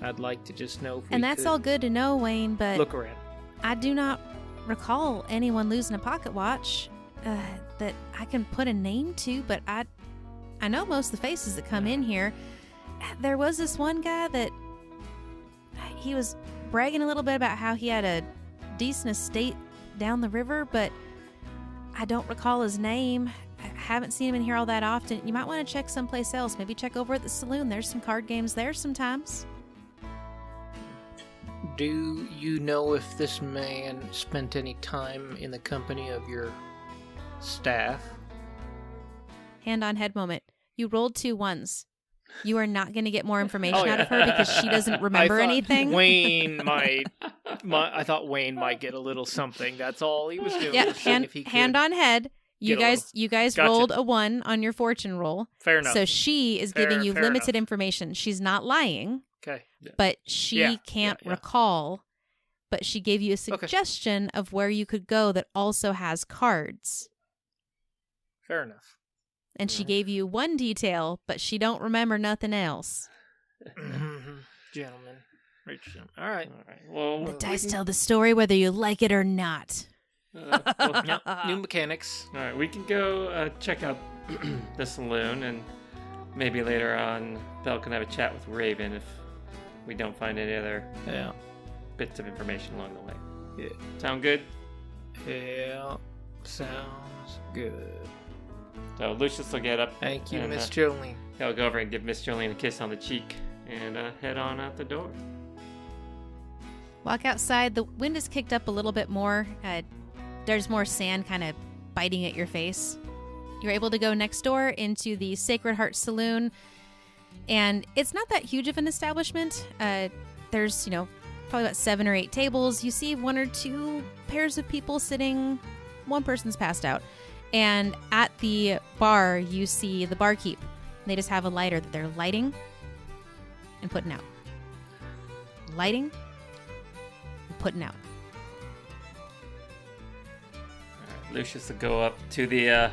I'd like to just know if we And that's could all good to know, Wayne, but look around. I do not recall anyone losing a pocket watch that I can put a name to, but I know most of the faces that come in here. There was this one guy that he was bragging a little bit about how he had a decent estate down the river, but I don't recall his name. I haven't seen him in here all that often. You might want to check someplace else. Maybe check over at the saloon. There's some card games there sometimes. Do you know if this man spent any time in the company of your staff? Hand on head moment. You rolled 2 1s. You are not going to get more information out of her because she doesn't remember anything. Wayne I thought Wayne might get a little something. That's all he was doing. Yeah, was seeing if he hand could on head. You get a guys Gotcha. rolled a 1 on your fortune roll. Fair enough. So she is giving you Fair limited enough. information. She's not lying, Okay. but she Yeah, can't yeah. recall. But she gave you a suggestion of where you could go that also has cards. Fair enough. And she gave you 1 detail, but she don't remember nothing else. Gentlemen. Rich gentlemen. All right. Well, The dice tell the story whether you like it or not. New mechanics. all right, we can go check out the saloon, and maybe later on, Belle can have a chat with Raven if we don't find any other Yeah. bits of information along the way. Yeah. Sound good? Yeah. Sounds good. So Lucius will get up. Thank you, and, Miss Jolene. He'll go over and give Miss Jolene a kiss on the cheek and head on out the door. Walk outside. The wind is kicked up a little bit more. There's more sand kind of biting at your face. You're able to go next door into the Sacred Heart Saloon. And it's not that huge of an establishment. There's, probably about 7 or 8 tables. You see 1 or 2 pairs of people sitting one person's passed out. And at the bar, you see the barkeep. They just have a lighter that they're lighting and putting out. Lighting and putting out. All right, Lucius will go up to the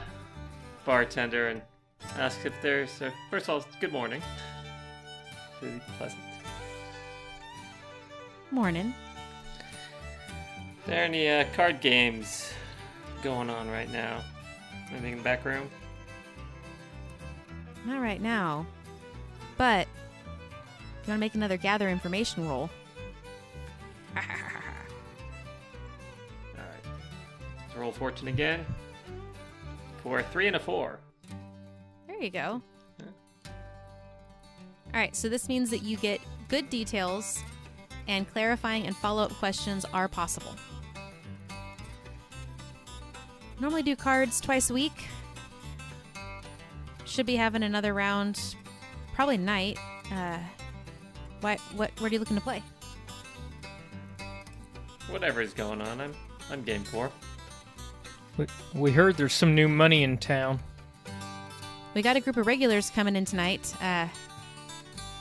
bartender and ask if there's... first of all, good morning. Really pleasant. Morning. Are there any card games going on right now? Anything in the back room? Not right now. But if you want to make another gather information roll. Alright. Let's roll fortune again. For a 3 and a 4. There you go. Alright, so this means that you get good details and clarifying and follow-up questions are possible. Normally do cards twice a week. Should be having another round probably tonight. What are you looking to play? Whatever is going on, I'm game for. We heard there's some new money in town. We got a group of regulars coming in tonight.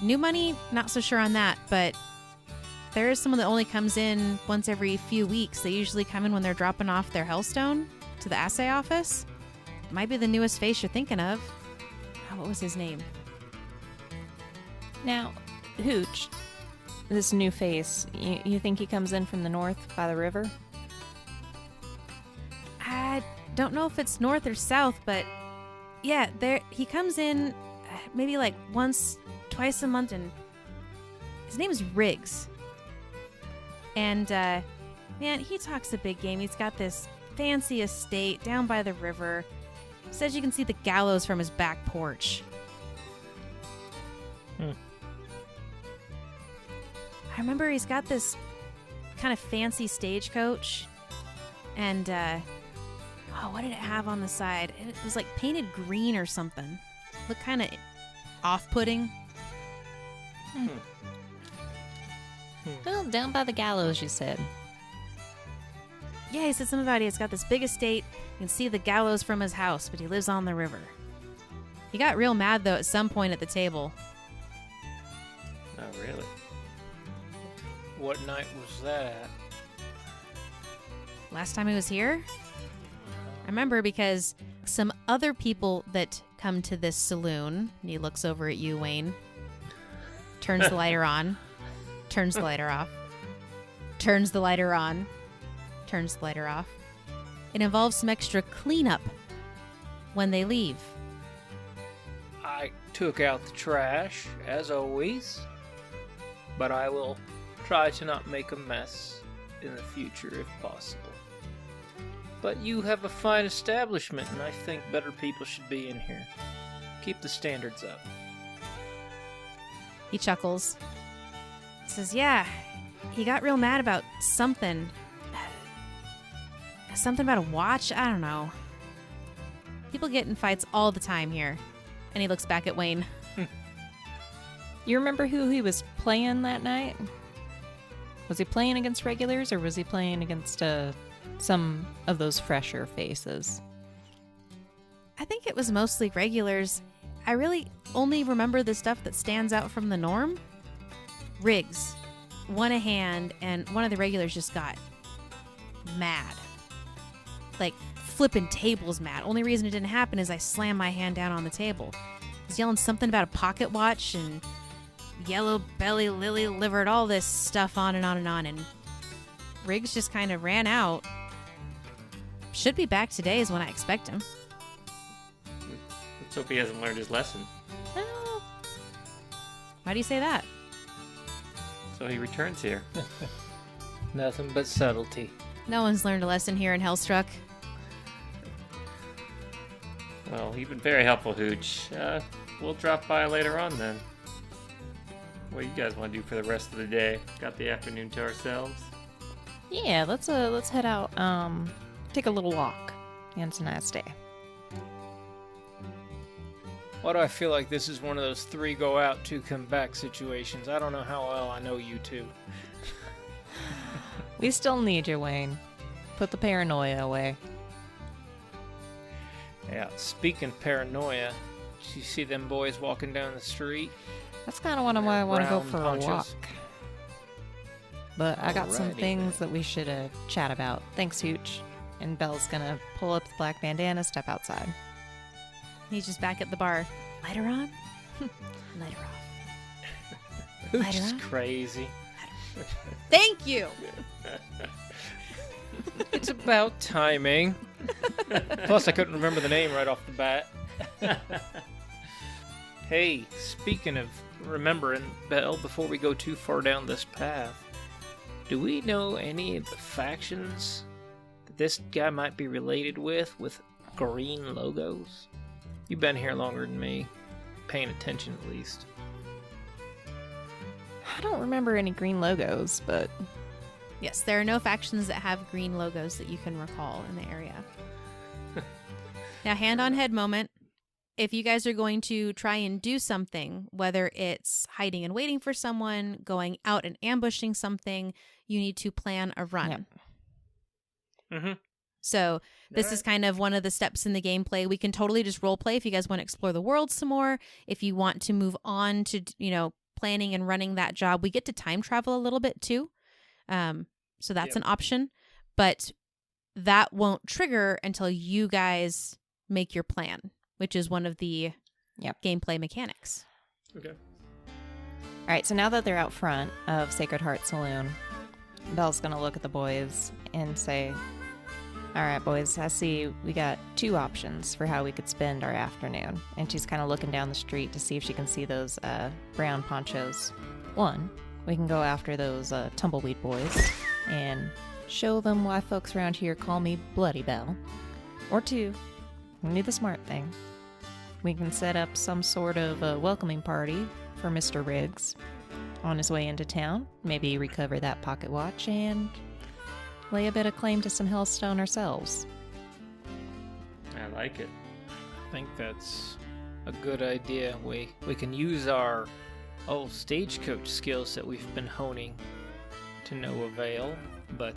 New money, not so sure on that, but there is someone that only comes in once every few weeks. They usually come in when they're dropping off their Hellstone to the assay office. Might be the newest face you're thinking of. Oh, what was his name? Now, Hooch, this new face, you think he comes in from the north by the river? I don't know if it's north or south, but yeah, he comes in maybe like twice a month, and his name is Riggs. And man, he talks a big game. He's got this fancy estate down by the river. Says you can see the gallows from his back porch. I remember he's got this kind of fancy stagecoach, and what did it have on the side? It was like painted green or something. Looked kind of off-putting. Well, down by the gallows, you said. Yeah, he said something about it's got this big estate. You can see the gallows from his house, but he lives on the river. He got real mad, though, at some point at the table. Oh, really? What night was that at? Last time he was here? I remember because some other people that come to this saloon, and he looks over at you, Wayne, turns the lighter on, turns the lighter off, turns the lighter on, turns the lighter off. It involves some extra cleanup when they leave. I took out the trash, as always, but I will try to not make a mess in the future if possible. But you have a fine establishment, and I think better people should be in here. Keep the standards up. He chuckles. Says, yeah, he got real mad about something. Something about a watch? I don't know. People get in fights all the time here. And he looks back at Wayne. You remember who he was playing that night? Was he playing against regulars, or was he playing against some of those fresher faces? I think it was mostly regulars. I really only remember the stuff that stands out from the norm. Riggs won a hand, and one of the regulars just got mad. Like, flipping tables mad. Only reason it didn't happen is I slammed my hand down on the table. He's yelling something about a pocket watch and yellow belly, lily livered, all this stuff on and on and on. And Riggs just kind of ran out. Should be back today is when I expect him. Let's hope he hasn't learned his lesson. Oh. Why do you say that? So he returns here. Nothing but subtlety. No one's learned a lesson here in Hellstruck. Well, you've been very helpful, Hooch. We'll drop by later on then. What do you guys want to do for the rest of the day? Got the afternoon to ourselves? Yeah, let's head out. Take a little walk. Yeah, it's a nice day. Why do I feel like this is one of those 3 go out, 2 come back situations? I don't know how well I know you two. We still need you, Wayne. Put the paranoia away. Yeah, speaking of paranoia, did you see them boys walking down the street? That's kind of why I want to go Brown for ponchos. a walk. But I got some Alrighty things then. that we should chat about. Thanks, Hooch. And Belle's gonna pull up the black bandana, step outside. He's just back at the bar. Lighter on? Lighter off. Who's Lighter just on? crazy? Thank you! It's about timing. Plus, I couldn't remember the name right off the bat. Hey, speaking of remembering, Belle, before we go too far down this path, do we know any of the factions that this guy might be related with green logos? You've been here longer than me, paying attention at least. I don't remember any green logos, but Yes, there are no factions that have green logos that you can recall in the area. Now, hand on head moment. If you guys are going to try and do something, whether it's hiding and waiting for someone, going out and ambushing something, you need to plan a run. Yep. Mm-hmm. So this is kind of one of the steps in the gameplay. We can totally just role play if you guys want to explore the world some more. If you want to move on to, planning and running that job, we get to time travel a little bit too. So that's an option, but that won't trigger until you guys make your plan, which is one of the gameplay mechanics. Okay. all right. So now that they're out front of Sacred Heart Saloon, Belle's gonna look at the boys and say, "All right, boys, I see we got two options for how we could spend our afternoon." And she's kind of looking down the street to see if she can see those brown ponchos. One, we can go after those tumbleweed boys and show them why folks around here call me Bloody Belle. Or two, we do the smart thing. We can set up some sort of welcoming party for Mr. Riggs on his way into town, maybe recover that pocket watch and lay a bit of claim to some Hellstone ourselves. I like it. I think that's a good idea. We can use our old stagecoach skills that we've been honing to no avail. But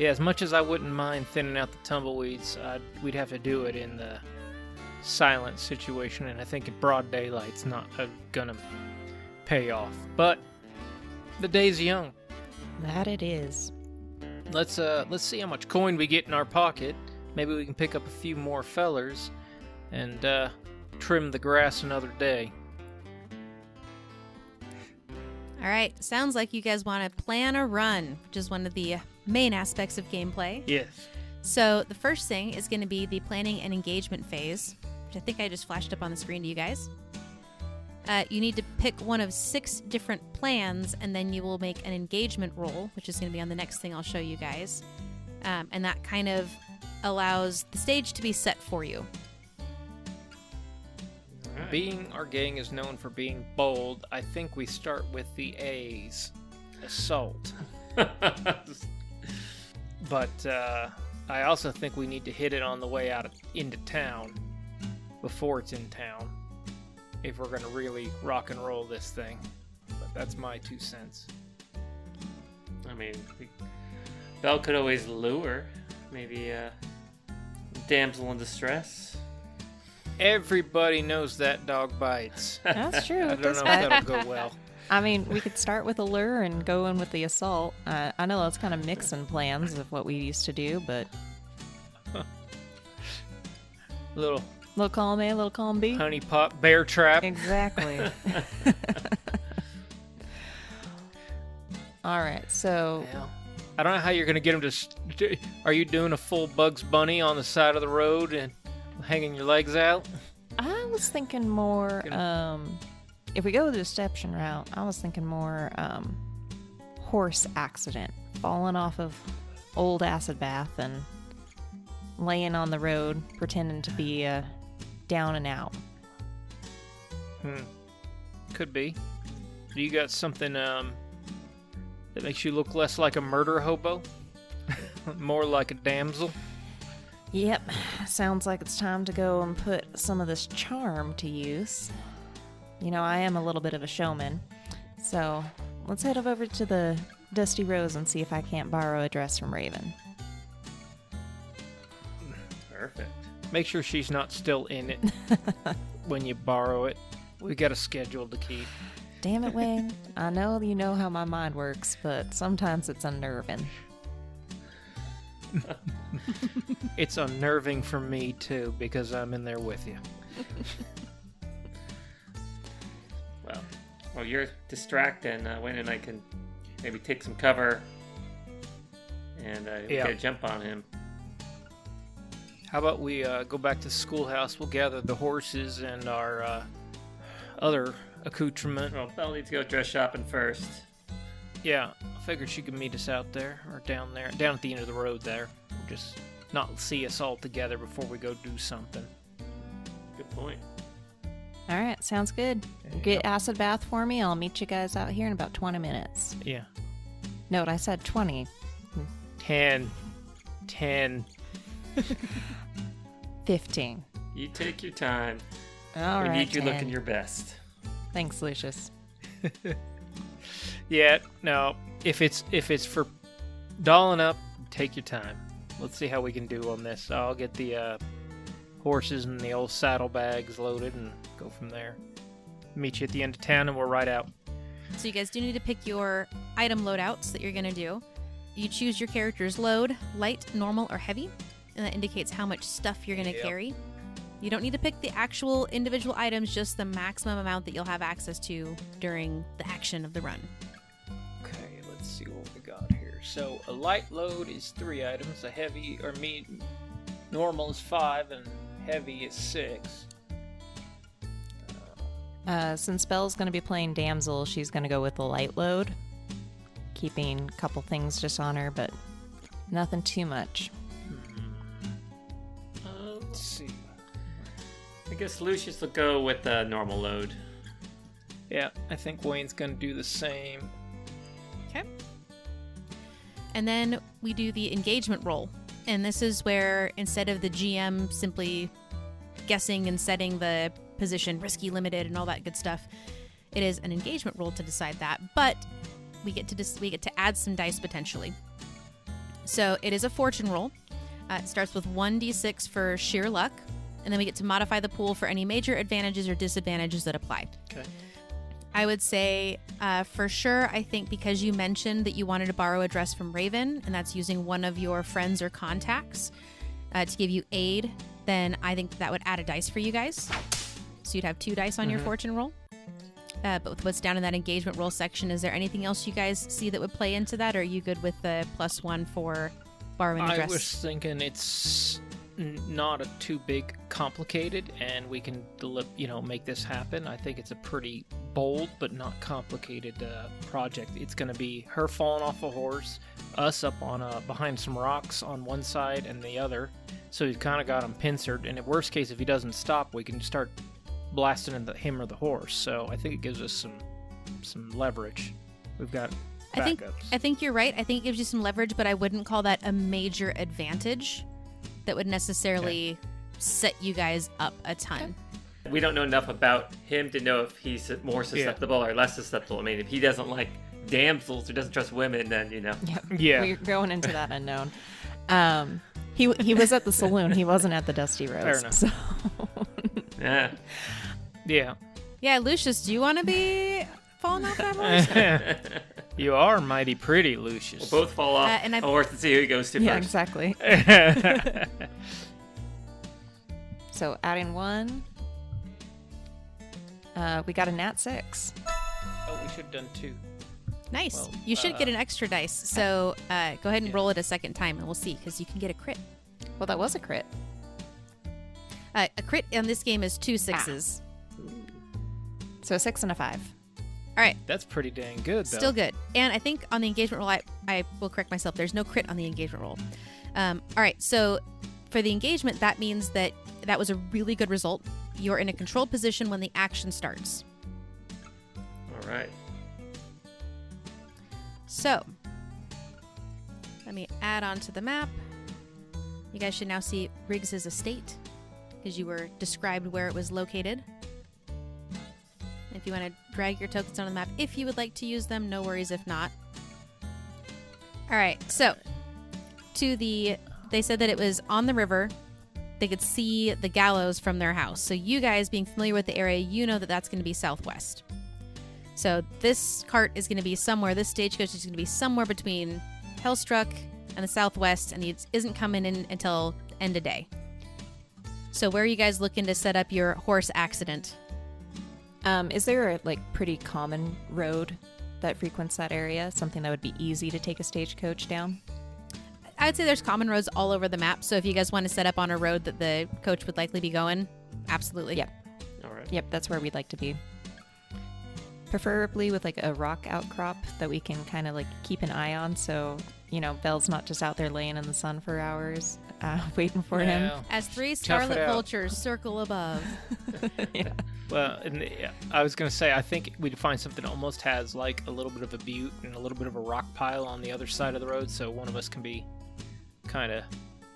as much as I wouldn't mind thinning out the tumbleweeds, we'd have to do it in the silent situation, and I think in broad daylight's not gonna pay off. But the day's young. That it is. Let's see how much coin we get in our pocket. Maybe we can pick up a few more fellers and trim the grass another day. All right, sounds like you guys want to plan a run, which is one of the main aspects of gameplay. Yes. So the first thing is going to be the planning and engagement phase, which I think I just flashed up on the screen to you guys. You need to pick one of 6 different plans, and then you will make an engagement roll, which is going to be on the next thing I'll show you guys. And that kind of allows the stage to be set for you. Being our gang is known for being bold, I think we start with the A's. Assault. But I also think we need to hit it on the way out into town, before it's in town, if we're going to really rock and roll this thing. But that's my 2 cents. I mean, Belle could always lure. Maybe a damsel in distress. Everybody knows that dog bites. That's true. I It don't does know if bite. that'll go well. I mean, we could start with a lure and go in with the assault. I know that's kind of mixing plans of what we used to do, but Little little column A, little column B. honey pot bear trap. Exactly. All right, so Well, I don't know how you're going to get them to... Are you doing a full Bugs Bunny on the side of the road and hanging your legs out? I was thinking more, if we go the deception route, I was thinking more horse accident, falling off of old acid bath and laying on the road, pretending to be down and out. Could be. Do you got something that makes you look less like a murder hobo? More like a damsel? Yep, sounds like it's time to go and put some of this charm to use. You know, I am a little bit of a showman, so let's head over to the Dusty Rose and see if I can't borrow a dress from Raven. Perfect. Make sure she's not still in it when you borrow it. We got a schedule to keep. Damn it, Wayne. I know you know how my mind works, but sometimes it's unnerving. It's unnerving for me, too, because I'm in there with you. Well, you're distracted, and Wayne and I can maybe take some cover and get a jump on him. How about we go back to the schoolhouse? We'll gather the horses and our other accoutrement. Well, Belle needs to go dress shopping first. Yeah, I figured she could meet us out there, or down there, down at the end of the road there. We'll just not see us all together before we go do something. Good point. All right, sounds good. Get acid bath for me. I'll meet you guys out here in about 20 minutes. Yeah. Note, I said 20. 10. 15. You take your time. All we right, need you 10. looking your best. Thanks, Lucius. Yeah, no. If it's for dolling up, take your time. Let's see how we can do on this. I'll get the horses and the old saddlebags loaded and go from there. Meet you at the end of town and we'll ride out. So you guys do need to pick your item loadouts that you're going to do. You choose your character's load, light, normal, or heavy, and that indicates how much stuff you're going to carry. You don't need to pick the actual individual items, just the maximum amount that you'll have access to during the action of the run. Okay, let's see what we got here. So a light load is 3 items, a heavy or normal is 5, and heavy is 6. Since Belle's going to be playing Damsel, she's going to go with the light load. Keeping a couple things just on her, but nothing too much. Let's see. I guess Lucius will go with the normal load. Yeah, I think Wayne's gonna do the same. Okay. And then we do the engagement roll. And this is where instead of the GM simply guessing and setting the position, risky, limited, and all that good stuff, it is an engagement roll to decide that. But we get to add some dice potentially. So it is a fortune roll. It starts with 1d6 for sheer luck, and then we get to modify the pool for any major advantages or disadvantages that apply. Okay. I would say for sure, I think because you mentioned that you wanted to borrow a dress from Raven, and that's using one of your friends or contacts to give you aid, then I think that would add a dice for you guys. So you'd have 2 dice on your fortune roll. But with what's down in that engagement roll section, is there anything else you guys see that would play into that, or are you good with the +1 for borrowing a dress? I was thinking it's not too big complicated, and we can make this happen. I think it's a pretty bold but not complicated project. It's going to be her falling off a horse, us up on behind some rocks on one side and the other. So he's kind of got him pincered, and in worst case, if he doesn't stop, we can start blasting into him or the horse. So I think it gives us some leverage. We've got backups. I think you're right. I think it gives you some leverage, but I wouldn't call that a major advantage that would necessarily set you guys up a ton. We don't know enough about him to know if he's more susceptible or less susceptible. I mean, if he doesn't like damsels or doesn't trust women, then, Yeah. We're going into that unknown. He was at the saloon. He wasn't at the Dusty Rose. Fair enough. So. Yeah. Yeah. Yeah, Lucius, do you want to be falling off that horse? You are mighty pretty, Lucius. We'll both fall off a horse and see who he goes to Yeah, first. exactly. So adding 1. We got a nat 6. Oh, we should have done 2. Nice. Well, you should get an extra dice. So go ahead and roll it a second time, and we'll see, because you can get a crit. Well, that was a crit. A crit in this game is 2 6s. So a 6 and a 5. All right. That's pretty dang good, though. Still good. And I think on the engagement roll, I will correct myself. There's no crit on the engagement roll. All right. So for the engagement, that means that was a really good result. You're in a controlled position when the action starts. All right. So let me add onto the map. You guys should now see Riggs's estate, because you were described where it was located. If you want to drag your tokens on the map, if you would like to use them, no worries if not. All right, so they said that it was on the river, they could see the gallows from their house. So you guys being familiar with the area, you know that that's going to be southwest. So this cart is going to be somewhere, this stagecoach is going to be somewhere between Hellstruck and the southwest, and it isn't coming in until end of day. So where are you guys looking to set up your horse accident? Is there a pretty common road that frequents that area? Something that would be easy to take a stagecoach down? I would say there's common roads all over the map. So if you guys want to set up on a road that the coach would likely be going, absolutely. Yep. All right. Yep, that's where we'd like to be. Preferably with a rock outcrop that we can kind of keep an eye on, so Belle's not just out there laying in the sun for hours waiting for him. As 3 Tough it Scarlet out. Vultures circle above. Yeah. Well, I was going to say, I think we'd find something that almost has a little bit of a butte and a little bit of a rock pile on the other side of the road, so one of us can be kind of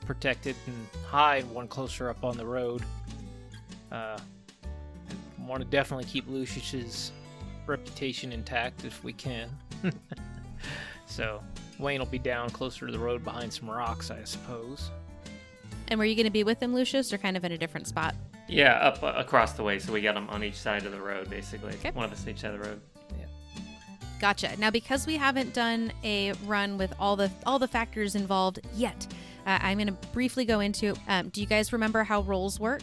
protected and hide, one closer up on the road. Want to definitely keep Lucius's reputation intact if we can. So Wayne will be down closer to the road behind some rocks, I suppose. And were you going to be with him, Lucius, or kind of in a different spot? Yeah, up across the way, so we got them on each side of the road, basically. Okay. One of us on each side of the road. Gotcha. Now, because we haven't done a run with all the factors involved yet, I'm going to briefly go into. Do you guys remember how rolls work?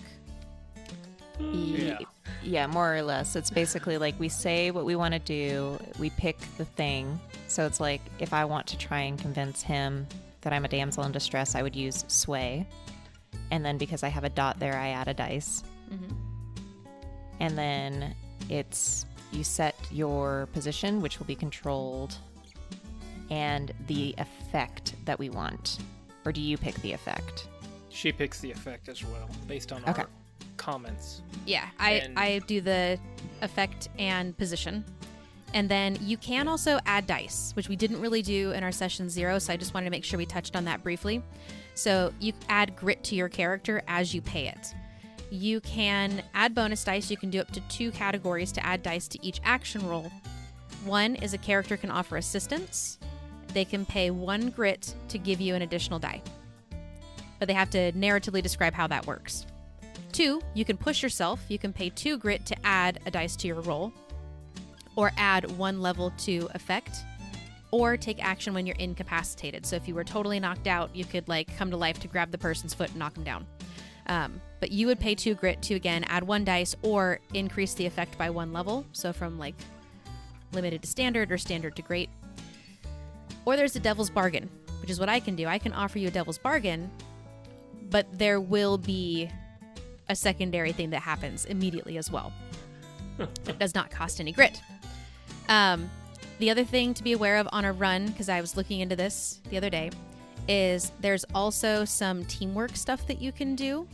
Yeah. Yeah, more or less. It's basically we say what we want to do, we pick the thing. So it's if I want to try and convince him that I'm a damsel in distress, I would use sway. And then because I have a dot there, I add a dice. Mm-hmm. And then you set your position, which will be controlled, and the effect that we want. Or do you pick the effect? She picks the effect as well, based on Okay. our comments. Yeah, And- I do the effect and position. And then you can also add dice, which we didn't really do in our session 0, so I just wanted to make sure we touched on that briefly. So you add grit to your character as you pay it. You can add bonus dice. You can do up to 2 categories to add dice to each action roll. One is a character can offer assistance. They can pay 1 grit to give you an additional die. But they have to narratively describe how that works. 2, you can push yourself. You can pay 2 grit to add a dice to your roll, or add 1 level to effect, or take action when you're incapacitated. So if you were totally knocked out, you could come to life to grab the person's foot and knock them down. But you would pay 2 grit to, again, add 1 dice or increase the effect by 1 level. So from limited to standard or standard to great. Or there's a devil's bargain, which is what I can do. I can offer you a devil's bargain, but there will be a secondary thing that happens immediately as well. It does not cost any grit. The other thing to be aware of on a run, because I was looking into this the other day, is there's also some teamwork stuff that you can do.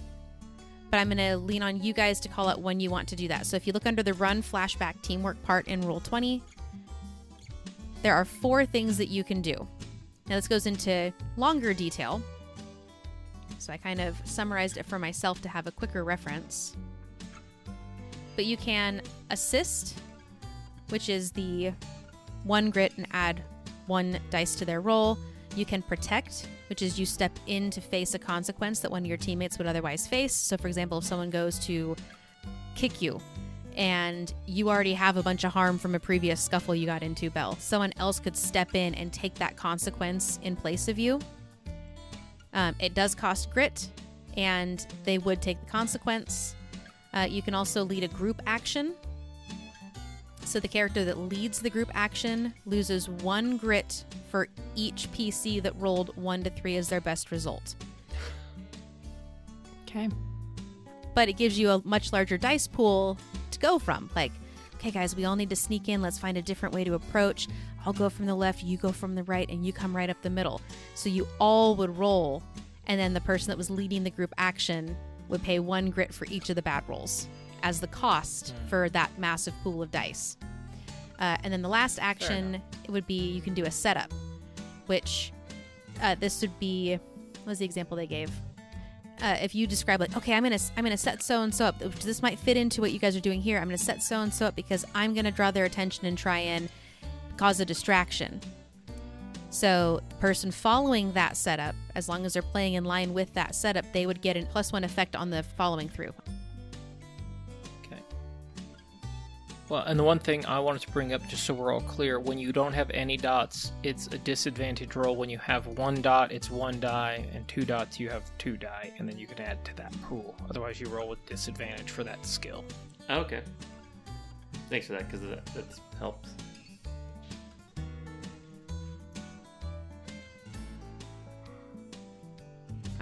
But I'm going to lean on you guys to call out when you want to do that. So if you look under the run flashback teamwork part in Roll 20, there are 4 things that you can do. Now this goes into longer detail. So I kind of summarized it for myself to have a quicker reference. But you can assist, which is the 1 grit and add 1 dice to their roll. You can protect, which is you step in to face a consequence that one of your teammates would otherwise face. So for example, if someone goes to kick you and you already have a bunch of harm from a previous scuffle you got into, Belle, someone else could step in and take that consequence in place of you. It does cost grit, and they would take the consequence. You can also lead a group action. So the character that leads the group action loses 1 grit for each PC that rolled 1 to 3 as their best result. Okay. But it gives you a much larger dice pool to go from. Okay, guys, we all need to sneak in. Let's find a different way to approach. I'll go from the left, you go from the right, and you come right up the middle. So you all would roll, and then the person that was leading the group action would pay 1 grit for each of the bad rolls as the cost for that massive pool of dice. And then the last action would be you can do a setup, which this would be, what was the example they gave? If you describe okay, I'm gonna set so and so up. This might fit into what you guys are doing here. I'm gonna set so and so up because I'm gonna draw their attention and try and cause a distraction. So the person following that setup, as long as they're playing in line with that setup, they would get a +1 effect on the following through. Okay. Well, and the one thing I wanted to bring up, just so we're all clear, when you don't have any dots, it's a disadvantage roll. When you have 1 dot, it's 1 die, and 2 dots, you have 2 die, and then you can add to that pool. Otherwise, you roll with disadvantage for that skill. Okay. Thanks for that, because that helps.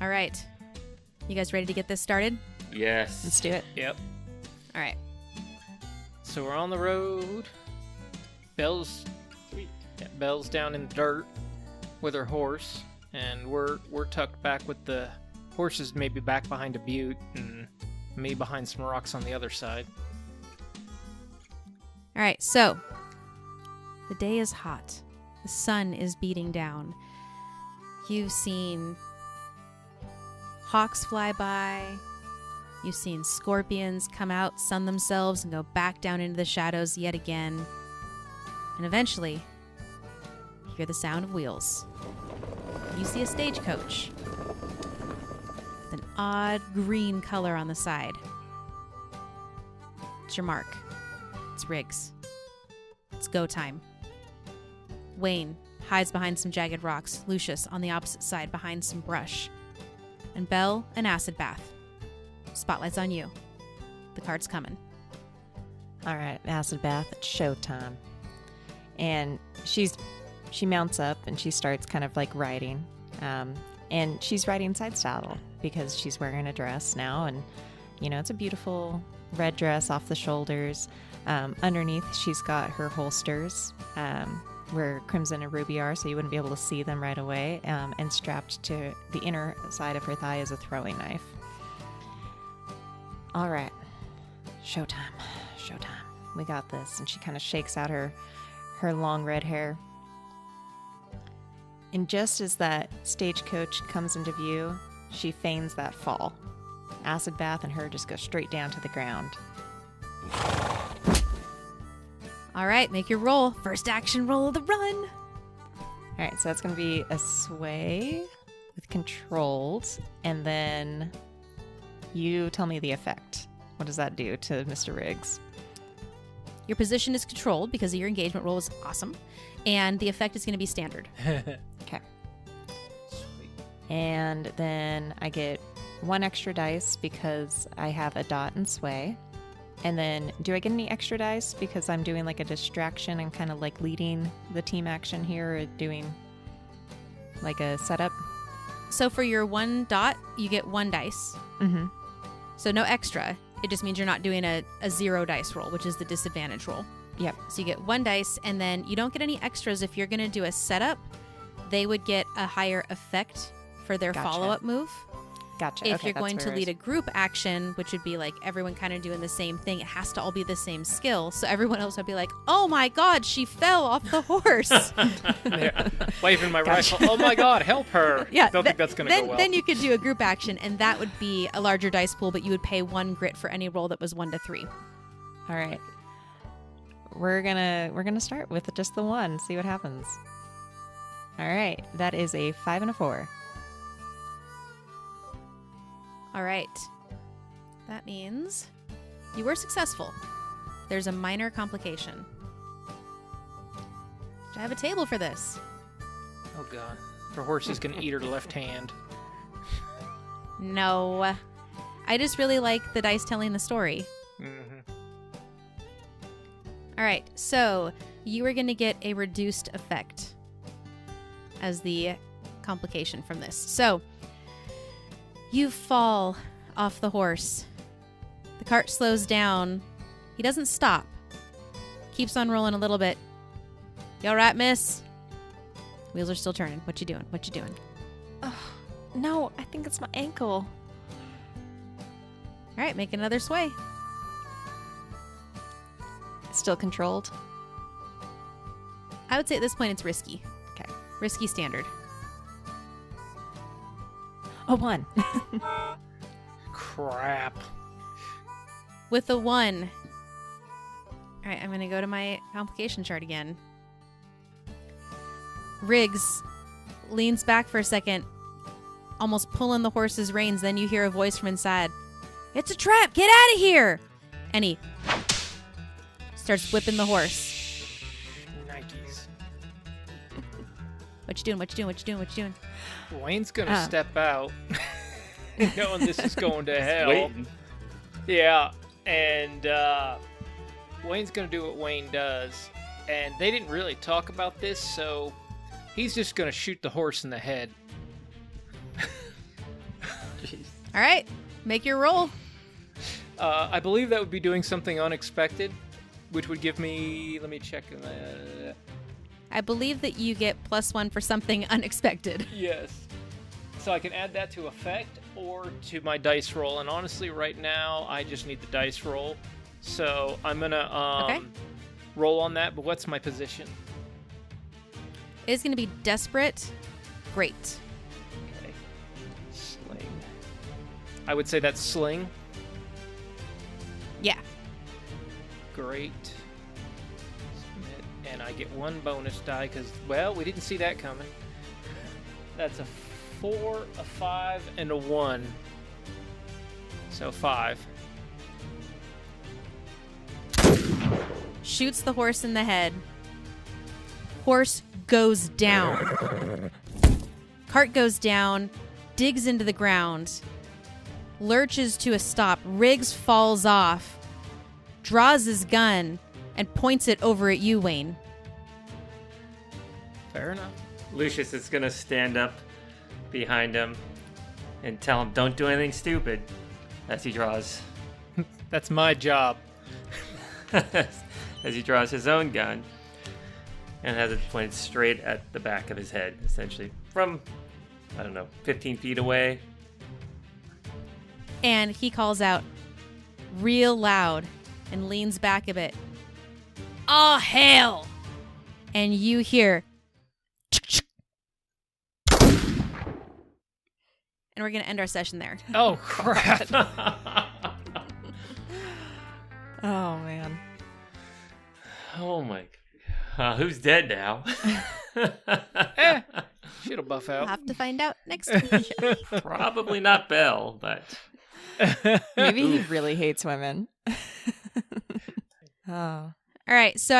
All right. You guys ready to get this started? Yes. Let's do it. Yep. All right. So we're on the road. Belle's down in the dirt with her horse, and we're tucked back with the horses maybe back behind a butte, and me behind some rocks on the other side. All right. So the day is hot. The sun is beating down. You've seen hawks fly by. You've seen scorpions come out, sun themselves, and go back down into the shadows yet again. And eventually, you hear the sound of wheels. You see a stagecoach with an odd green color on the side. It's your mark. It's Riggs. It's go time. Wayne hides behind some jagged rocks, Lucius on the opposite side behind some brush. And Belle, an acid bath. Spotlight's on you. The card's coming. All right, acid bath, it's showtime. And she mounts up and she starts kind of like riding. And she's riding side saddle because she's wearing a dress now. And, you know, it's a beautiful red dress off the shoulders. Underneath, she's got her holsters where Crimson and Ruby are, so you wouldn't be able to see them right away. And strapped to the inner side of her thigh is a throwing knife. All right, showtime. We got this. And she kind of shakes out her long red hair. And just as that stagecoach comes into view, she feigns that fall. Acid bath and her just go straight down to the ground. All right, make your roll. First action roll of the run. All right, so that's going to be a sway with controlled, and then you tell me the effect. What does that do to Mr. Riggs? Your position is controlled because your engagement roll is awesome, and the effect is going to be standard. Okay. And then I get 1 extra dice because I have a dot and sway. And then do I get any extra dice because I'm doing like a distraction and kind of like leading the team action here, or doing like a setup? So for your 1 dot, you get 1 dice. Mm-hmm. So no extra. It just means you're not doing a 0 dice roll, which is the disadvantage roll. Yep. So you get 1 dice, and then you don't get any extras if you're going to do a setup. They would get a higher effect for their Gotcha. follow-up move. Gotcha. If Okay, you're that's going to where I lead was- a group action, which would be like everyone kind of doing the same thing, it has to all be the same skill. So everyone else would be like, oh my God, she fell off the horse. Yeah. Waving my rifle. Oh my God, help her. Yeah, Don't think that's going to go well. Then you could do a group action, and that would be a larger dice pool, but you would pay 1 grit for any roll that was 1 to 3. All right. We're gonna start with just the 1, see what happens. All right, that is a 5 and a 4. All right. That means you were successful. There's a minor complication. I have a table for this. Oh God. Her horse is going to eat her left hand. No. I just really like the dice telling the story. Mm-hmm. All right. So you are going to get a reduced effect as the complication from this. So you fall off the horse. The cart slows down. He doesn't stop. Keeps on rolling a little bit. You all right, miss? Wheels are still turning. What you doing? Oh, no, I think it's my ankle. All right, make another sway. Still controlled? I would say at this point it's risky. Okay. Risky standard. Oh, 1. Crap. With the 1. All right, I'm going to go to my complication chart again. Riggs leans back for a second, almost pulling the horse's reins. Then you hear a voice from inside. It's a trap! Get out of here! And he starts whipping the horse. Nikes. What you doing? What you doing? What you doing? What you doing? Wayne's gonna step out, knowing this is going to hell. Waiting. Yeah, and Wayne's gonna do what Wayne does. And they didn't really talk about this, so he's just gonna shoot the horse in the head. Jeez. All right, make your roll. I believe that would be doing something unexpected, which would give me. Let me check. I believe that you get +1 for something unexpected. Yes. So I can add that to effect or to my dice roll. And honestly, right now, I just need the dice roll. So I'm gonna roll on that. But what's my position? It is going to be desperate. Great. Okay. Sling. I would say that's sling. Yeah. Great. Submit. And I get 1 bonus die because, well, we didn't see that coming. That's a 4, a 5, and a 1. So 5. Shoots the horse in the head. Horse goes down. Cart goes down, digs into the ground, lurches to a stop. Riggs falls off, draws his gun, and points it over at you, Wayne. Fair enough. Lucius is going to stand up behind him and tell him, don't do anything stupid, as he draws That's my job. as he draws his own gun and has it pointed straight at the back of his head, essentially, from, 15 feet away. And he calls out real loud and leans back a bit. Oh, hell! And you hear... And we're going to end our session there. Oh, crap. Oh, man. Oh my god. Who's dead now? Shit'll buff We'll out. have to find out next week. Probably not Belle, but Maybe he really hates women. Oh. All right, so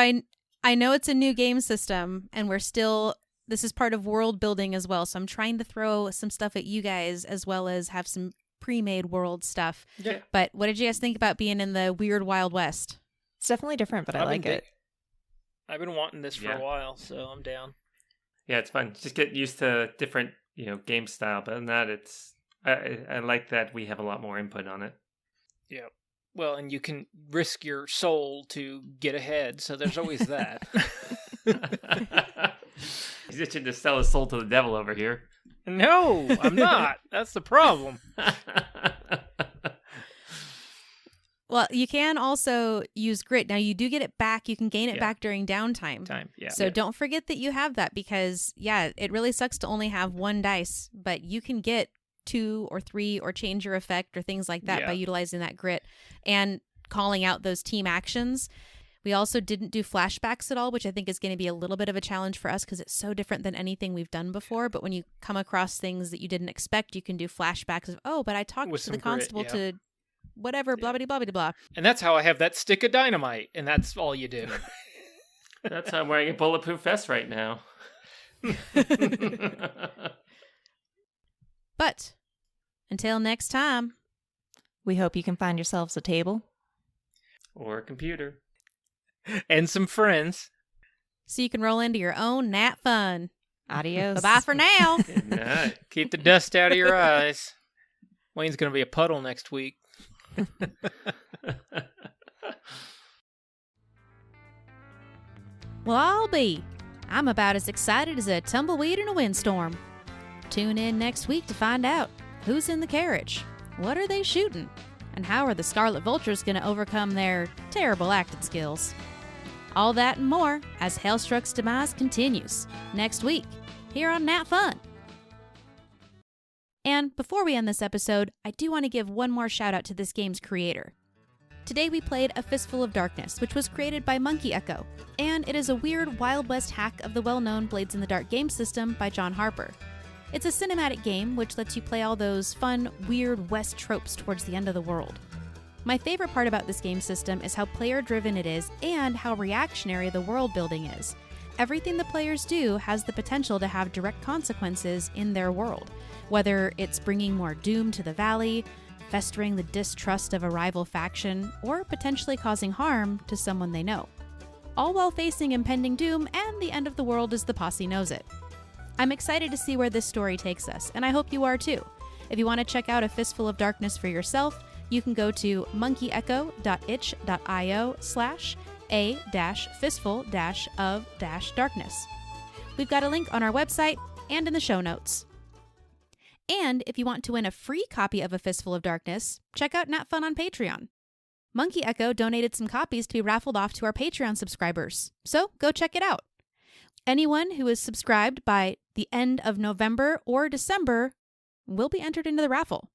I know it's a new game system, and this is part of world building as well, so I'm trying to throw some stuff at you guys as well as have some pre-made world stuff. Yeah. But what did you guys think about being in the weird Wild West? It's definitely different, but I like it. I've been wanting this for a while, so I'm down. yeah, it's fun. Just get used to different, game style. But other than that, I like that we have a lot more input on it. Yeah. Well, and you can risk your soul to get ahead, so there's always that. He's itching to sell his soul to the devil over here. No, I'm not. That's the problem. Well, you can also use grit. Now, you do get it back. You can gain it back during downtime. So don't forget that you have that because, it really sucks to only have 1 dice, but you can get 2 or 3 or change your effect or things like that by utilizing that grit and calling out those team actions. We also didn't do flashbacks at all, which I think is going to be a little bit of a challenge for us because it's so different than anything we've done before. But when you come across things that you didn't expect, you can do flashbacks of, but I talked With to the some grit, constable to whatever, blah, blah, blah, blah, blah. And that's how I have that stick of dynamite, and that's all you do. That's how I'm wearing a bulletproof vest right now. But until next time, We hope you can find yourselves a table. Or a computer. And some friends. so you can roll into your own NatFun. Adios. Bye-bye for now. Good night. Keep the dust out of your eyes. Wayne's going to be a puddle next week. Well, I'll be. I'm about as excited as a tumbleweed in a windstorm. Tune in next week to find out who's in the carriage, what are they shooting, and how are the Scarlet Vultures going to overcome their terrible acting skills. All that and more as Hellstruck's Demise continues next week here on NatFun. And before we end this episode, I do want to give one more shout out to this game's creator. Today we played A Fistful of Darkness, which was created by monkeyEcho, and it is a weird Wild West hack of the well-known Blades in the Dark game system by John Harper. It's a cinematic game which lets you play all those fun, weird West tropes towards the end of the world. My favorite part about this game system is how player-driven it is and how reactionary the world building is. Everything the players do has the potential to have direct consequences in their world, whether it's bringing more doom to the valley, festering the distrust of a rival faction, or potentially causing harm to someone they know. All while facing impending doom and the end of the world as the posse knows it. I'm excited to see where this story takes us, and I hope you are too. If you want to check out A Fistful of Darkness for yourself, you can go to monkeyEcho.itch.io/a-fistful-of-darkness. We've got a link on our website and in the show notes. And if you want to win a free copy of A Fistful of Darkness, check out NatFun on Patreon. monkeyEcho donated some copies to be raffled off to our Patreon subscribers, so go check it out. Anyone who is subscribed by the end of November or December will be entered into the raffle.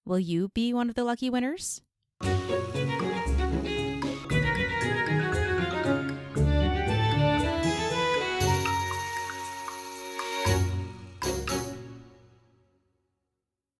Will you be one of the lucky winners?